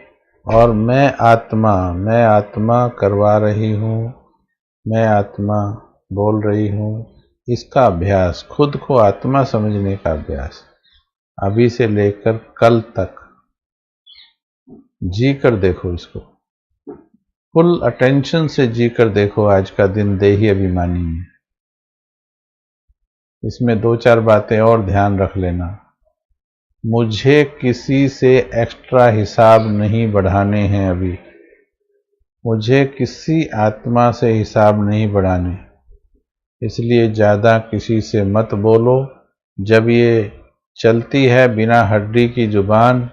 और मैं आत्मा करवा रही हूँ, मैं आत्मा बोल रही हूँ, इसका अभ्यास, खुद को आत्मा समझने का अभ्यास अभी से लेकर कल तक जी कर देखो। इसको फुल अटेंशन से जी कर देखो। आज का दिन देही अभिमानी में। इसमें 2-4 बातें और ध्यान रख लेना। मुझे किसी से एक्स्ट्रा हिसाब नहीं बढ़ाने हैं। अभी मुझे किसी आत्मा से हिसाब नहीं बढ़ाने, इसलिए ज़्यादा किसी से मत बोलो। जब ये चलती है बिना हड्डी की जुबान,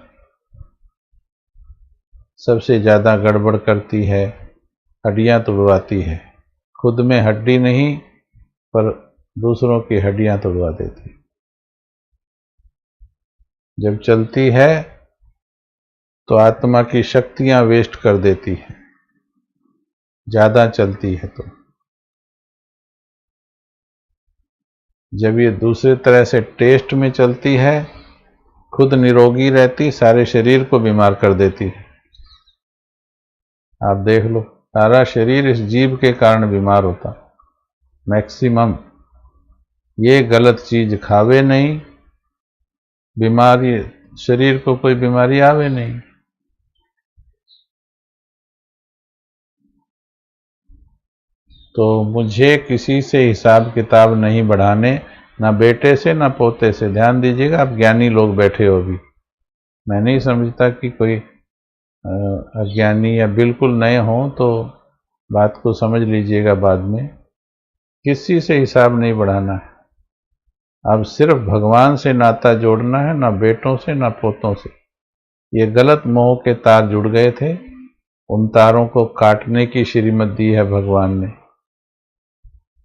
सबसे ज़्यादा गड़बड़ करती है, हड्डियाँ तोड़वाती है। खुद में हड्डी नहीं पर दूसरों की हड्डियाँ तोड़वा देती। जब चलती है तो आत्मा की शक्तियाँ वेस्ट कर देती है, ज़्यादा चलती है तो। जब ये दूसरे तरह से टेस्ट में चलती है, खुद निरोगी रहती, सारे शरीर को बीमार कर देती है। आप देख लो, सारा शरीर इस जीभ के कारण बीमार होता मैक्सिमम। ये गलत चीज खावे नहीं, बीमारी, शरीर को कोई बीमारी आवे नहीं। तो मुझे किसी से हिसाब किताब नहीं बढ़ाने, ना बेटे से ना पोते से। ध्यान दीजिएगा, आप ज्ञानी लोग बैठे हो भी। मैं नहीं समझता कि कोई अज्ञानी या बिल्कुल नए हों तो बात को समझ लीजिएगा बाद में। किसी से हिसाब नहीं बढ़ाना है। अब सिर्फ भगवान से नाता जोड़ना है, ना बेटों से ना पोतों से। ये गलत मोह के तार जुड़ गए थे, उन तारों को काटने की श्रीमत दी है भगवान ने।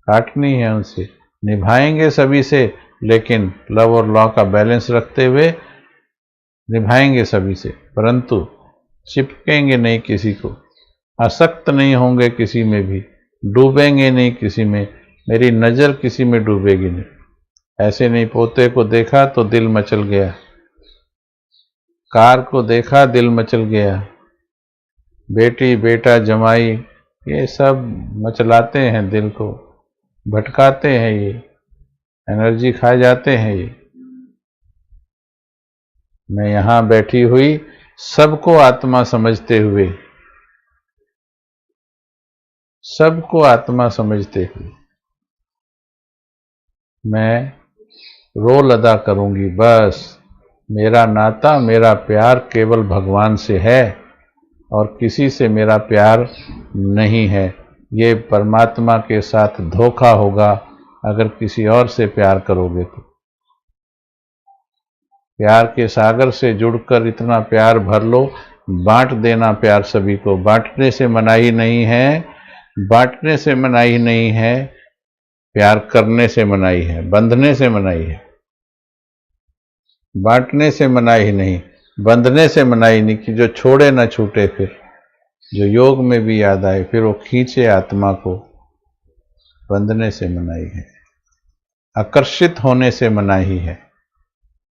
काटनी है उनसे, निभाएंगे सभी से, लेकिन लव और लॉ का बैलेंस रखते हुए निभाएंगे सभी से, परंतु चिपकेंगे नहीं किसी को, आसक्त नहीं होंगे किसी में भी, डूबेंगे नहीं किसी में, मेरी नज़र किसी में डूबेगी नहीं। ऐसे नहीं, पोते को देखा तो दिल मचल गया, कार को देखा दिल मचल गया, बेटी बेटा जमाई ये सब मचलाते हैं दिल को, भटकाते हैं, ये एनर्जी खा जाते हैं ये। मैं यहाँ बैठी हुई सबको आत्मा समझते हुए, सबको आत्मा समझते हुए मैं रोल अदा करूंगी। बस मेरा नाता, मेरा प्यार केवल भगवान से है और किसी से मेरा प्यार नहीं है। ये परमात्मा के साथ धोखा होगा अगर किसी और से प्यार करोगे तो। प्यार के सागर से जुड़कर इतना प्यार भर लो, बांट देना प्यार सभी को। बांटने से मनाही नहीं है, बांटने से मनाही नहीं है, प्यार करने से मनाही है, बंधने से मनाही है। बांटने से मनाही नहीं, बंधने से मनाही नहीं, कि जो छोड़े ना छूटे, फिर जो योग में भी याद आए, फिर वो खींचे आत्मा को। बंधने से मनाही है, आकर्षित होने से मनाही है।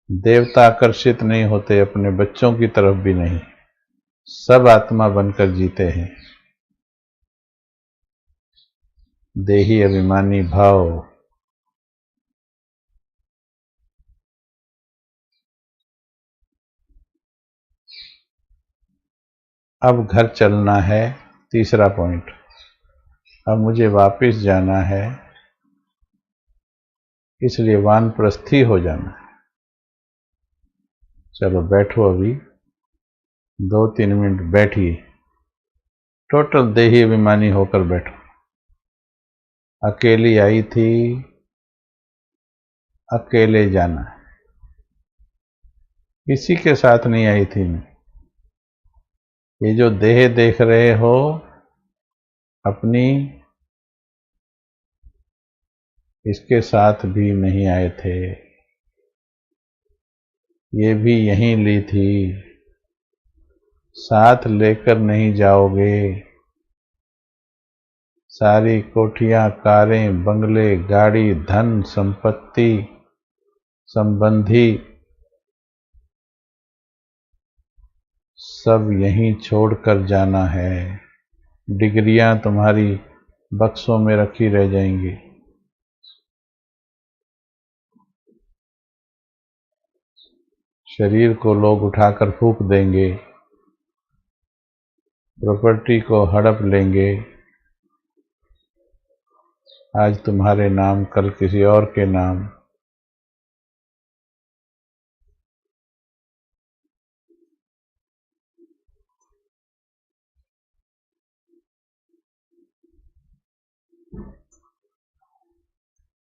देवता आकर्षित नहीं होते, अपने बच्चों की तरफ भी नहीं, सब आत्मा बनकर जीते हैं। देही अभिमानी भाव। अब घर चलना है, तीसरा पॉइंट। अब मुझे वापस जाना है, इसलिए वानप्रस्थी हो जाना है। चलो बैठो, अभी 2-3 मिनट बैठिए, टोटल देही अभिमानी होकर बैठो। अकेली आई थी, अकेले जाना है, किसी के साथ नहीं आई थी मैं। ये जो देह देख रहे हो अपनी, इसके साथ भी नहीं आए थे, ये भी यहीं ली थी, साथ लेकर नहीं जाओगे। सारी कोठियां, कारें, बंगले, गाड़ी, धन, संपत्ति, संबंधी सब यहीं छोड़कर जाना है। डिग्रियां तुम्हारी बक्सों में रखी रह जाएंगी। शरीर को लोग उठाकर फूंक देंगे, प्रॉपर्टी को हड़प लेंगे। आज तुम्हारे नाम, कल किसी और के नाम।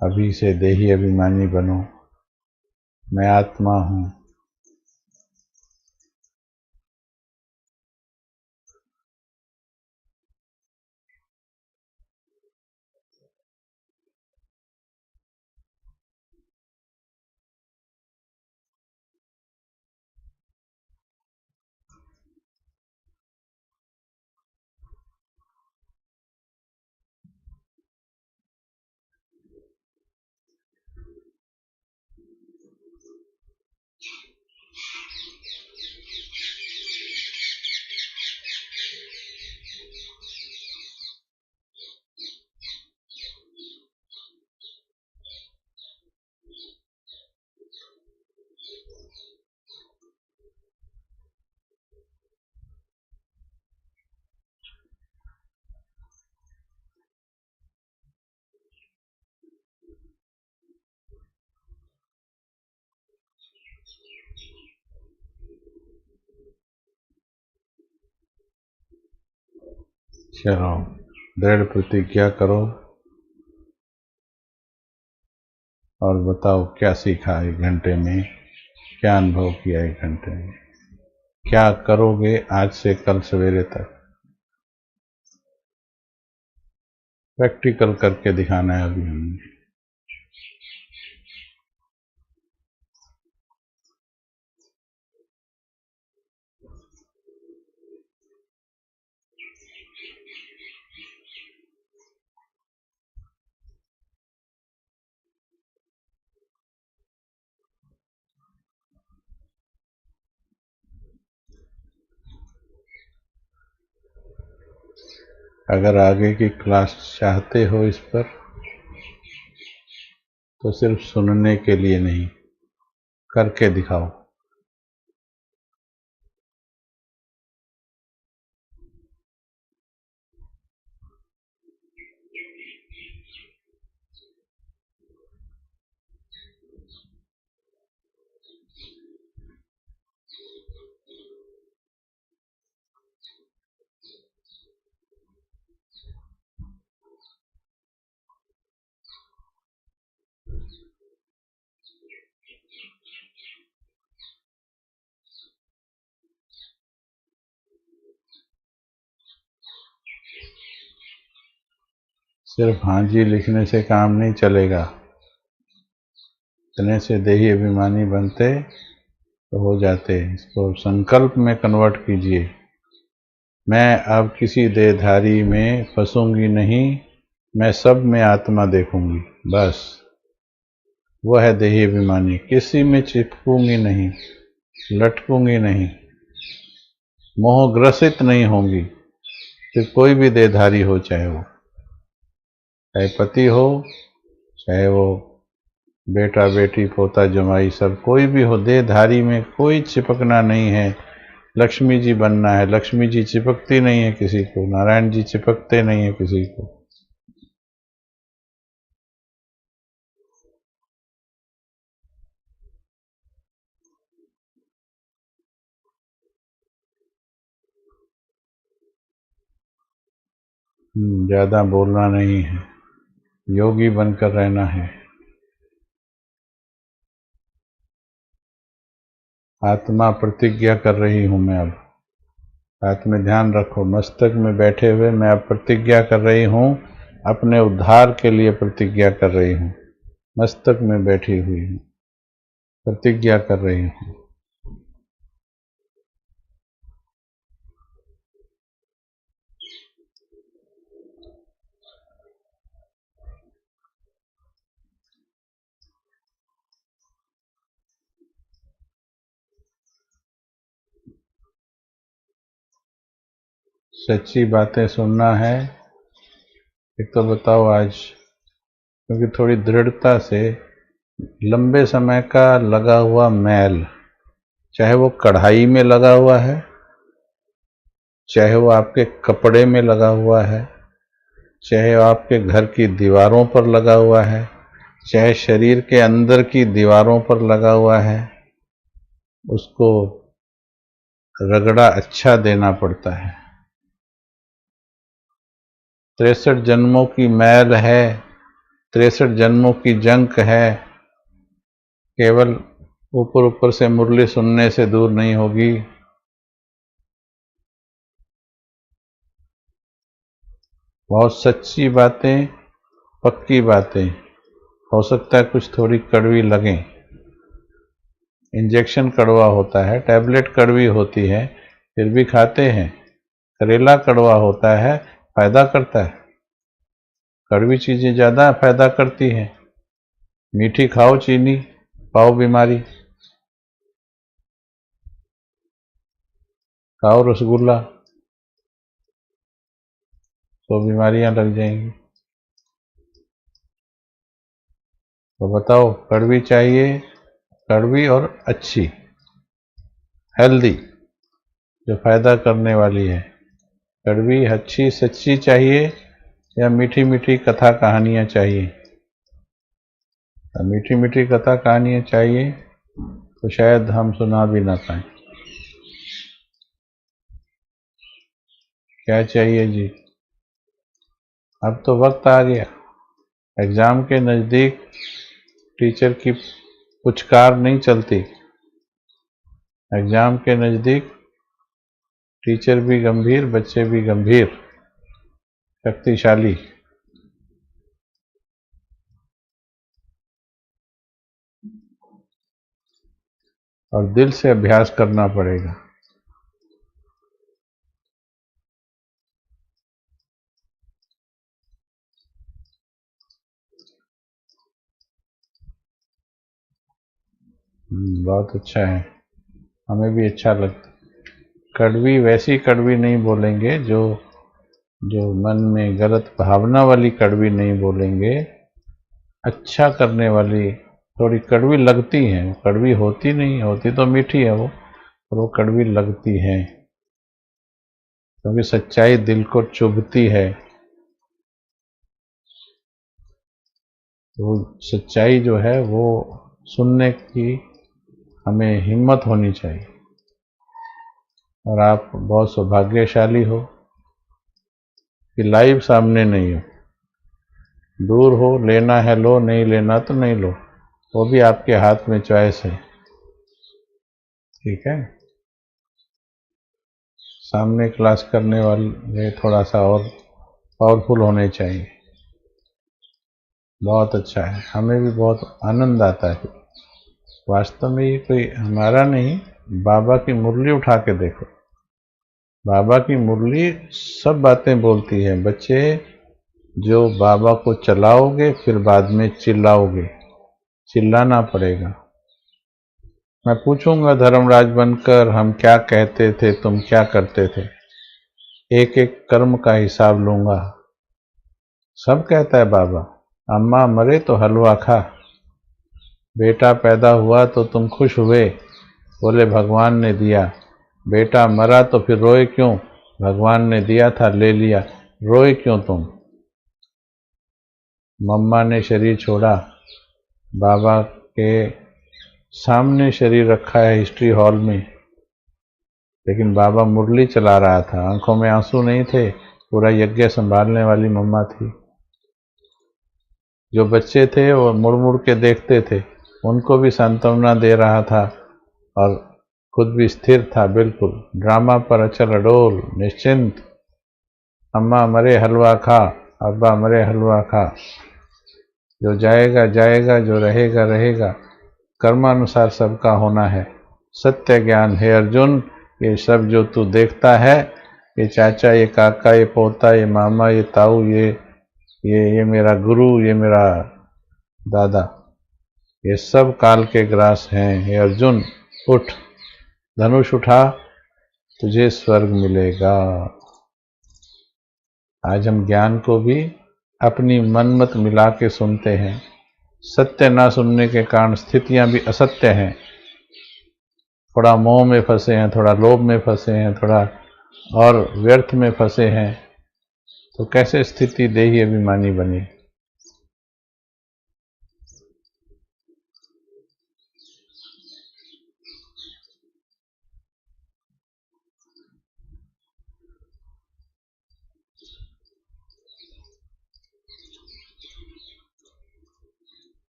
अभी से देही अभिमानी बनो, मैं आत्मा हूँ। चलो दृढ़ प्रतिज्ञा करो, और बताओ क्या सीखा 1 घंटे में, क्या अनुभव किया 1 घंटे में, क्या करोगे आज से कल सवेरे तक। प्रैक्टिकल करके दिखाना है अभी हमने। अगर आगे की क्लास चाहते हो इस पर, तो सिर्फ सुनने के लिए नहीं, करके दिखाओ। सिर्फ हाँ जी लिखने से काम नहीं चलेगा। इतने से देही अभिमानी बनते तो हो जाते। इसको संकल्प में कन्वर्ट कीजिए। मैं अब किसी देहधारी में फंसूंगी नहीं, मैं सब में आत्मा देखूंगी। बस वह है देही अभिमानी। किसी में चिपकूंगी नहीं, लटकूंगी नहीं, मोहग्रसित नहीं होंगी। फिर कोई भी देहधारी हो, चाहे पति हो, चाहे वो बेटा बेटी पोता जमाई, सब कोई भी हो, देहधारी में कोई चिपकना नहीं है। लक्ष्मी जी बनना है। लक्ष्मी जी चिपकती नहीं है किसी को, नारायण जी चिपकते नहीं है किसी को। ज्यादा बोलना नहीं है, योगी बनकर रहना है। आत्मा प्रतिज्ञा कर रही हूं मैं अब। हाथ में ध्यान रखो, मस्तक में बैठे हुए मैं अब प्रतिज्ञा कर रही हूं, अपने उद्धार के लिए प्रतिज्ञा कर रही हूं। मस्तक में बैठी हुई हूं, प्रतिज्ञा कर रही हूं। सच्ची बातें सुनना है। एक तो बताओ आज, क्योंकि थोड़ी दृढ़ता से, लंबे समय का लगा हुआ मैल, चाहे वो कढ़ाई में लगा हुआ है, चाहे वो आपके कपड़े में लगा हुआ है, चाहे वो आपके घर की दीवारों पर लगा हुआ है, चाहे शरीर के अंदर की दीवारों पर लगा हुआ है, उसको रगड़ा अच्छा देना पड़ता है। 63 जन्मों की मैल है, 63 जन्मों की जंक है। केवल ऊपर ऊपर से मुरली सुनने से दूर नहीं होगी। बहुत सच्ची बातें, पक्की बातें, हो सकता है कुछ थोड़ी कड़वी लगें। इंजेक्शन कड़वा होता है, टैबलेट कड़वी होती है, फिर भी खाते हैं। करेला कड़वा होता है, फायदा करता है। कड़वी चीजें ज्यादा फायदा करती हैं। मीठी खाओ, चीनी पाओ बीमारी, खाओ रसगुल्ला तो बीमारियां लग जाएंगी। तो बताओ, कड़वी चाहिए, कड़वी और अच्छी, हेल्दी, जो फायदा करने वाली है। कड़वी अच्छी सच्ची चाहिए या मीठी मीठी कथा कहानियां चाहिए। मीठी मीठी कथा कहानियां चाहिए तो शायद हम सुना भी ना पाए। क्या चाहिए जी? अब तो वक्त आ गया, एग्जाम के नज़दीक टीचर की पुचकार नहीं चलती। एग्जाम के नज़दीक टीचर भी गंभीर, बच्चे भी गंभीर, शक्तिशाली। और दिल से अभ्यास करना पड़ेगा। बहुत अच्छा है, हमें भी अच्छा लगता। कड़वी वैसी कड़वी नहीं बोलेंगे जो जो मन में गलत भावना वाली कड़वी नहीं बोलेंगे, अच्छा करने वाली। थोड़ी कड़वी लगती है, कड़वी होती नहीं, होती तो मीठी है वो, पर वो कड़वी लगती है क्योंकि सच्चाई दिल को चुभती है। तो सच्चाई जो है वो सुनने की हमें हिम्मत होनी चाहिए। और आप बहुत सौभाग्यशाली हो कि लाइव सामने नहीं हो, दूर हो। लेना है लो, नहीं लेना तो नहीं लो, वो भी आपके हाथ में चॉइस है। ठीक है, सामने क्लास करने वाले थोड़ा सा और पावरफुल होने चाहिए। बहुत अच्छा है, हमें भी बहुत आनंद आता है। वास्तव में ये कोई हमारा नहीं, बाबा की मुरली उठा के देखो, बाबा की मुरली सब बातें बोलती है। बच्चे, जो बाबा को चलाओगे फिर बाद में चिल्लाओगे, चिल्लाना पड़ेगा। मैं पूछूंगा धर्मराज बनकर, हम क्या कहते थे, तुम क्या करते थे, एक एक कर्म का हिसाब लूंगा। सब कहता है बाबा, अम्मा मरे तो हलवा खा, बेटा पैदा हुआ तो तुम खुश हुए, बोले भगवान ने दिया। बेटा मरा तो फिर रोए क्यों, भगवान ने दिया था ले लिया, रोए क्यों तुम। मम्मा ने शरीर छोड़ा, बाबा के सामने शरीर रखा है हिस्ट्री हॉल में, लेकिन बाबा मुरली चला रहा था, आंखों में आंसू नहीं थे, पूरा यज्ञ संभालने वाली मम्मा थी। जो बच्चे थे वो मुड़ मुड़ के देखते थे, उनको भी सांत्वना दे रहा था और खुद भी स्थिर था बिल्कुल, ड्रामा पर अचल अडोल निश्चिंत। अम्मा मरे हलवा खा, अब्बा मरे हलवा खा, जो जाएगा जाएगा, जो रहेगा रहेगा, कर्मानुसार सबका होना है। सत्य ज्ञान है अर्जुन, ये सब जो तू देखता है, ये चाचा, ये काका, ये पोता, ये मामा, ये ताऊ, ये मेरा गुरु, ये मेरा दादा, ये सब काल के ग्रास हैं। हे अर्जुन उठ, धनुष उठा, तुझे स्वर्ग मिलेगा। आज हम ज्ञान को भी अपनी मनमत मिला के सुनते हैं। सत्य ना सुनने के कारण स्थितियां भी असत्य हैं। थोड़ा मोह में फंसे हैं, थोड़ा लोभ में फंसे हैं, थोड़ा और व्यर्थ में फंसे हैं, तो कैसे स्थिति देही अभिमानी बनी।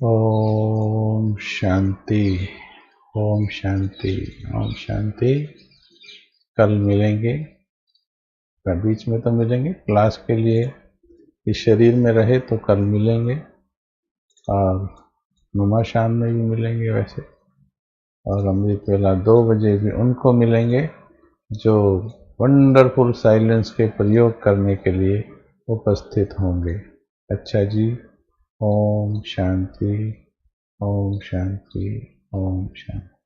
ओम शांति, ओम शांति, ओम शांति। कल मिलेंगे, बीच में तो मिलेंगे क्लास के लिए, इस शरीर में रहे तो कल मिलेंगे, और नुमा शाम में भी मिलेंगे वैसे, और अमृत वेला 2 बजे भी उनको मिलेंगे जो वंडरफुल साइलेंस के प्रयोग करने के लिए उपस्थित होंगे। अच्छा जी, ओम शांति, ओम शांति, ओम शांति।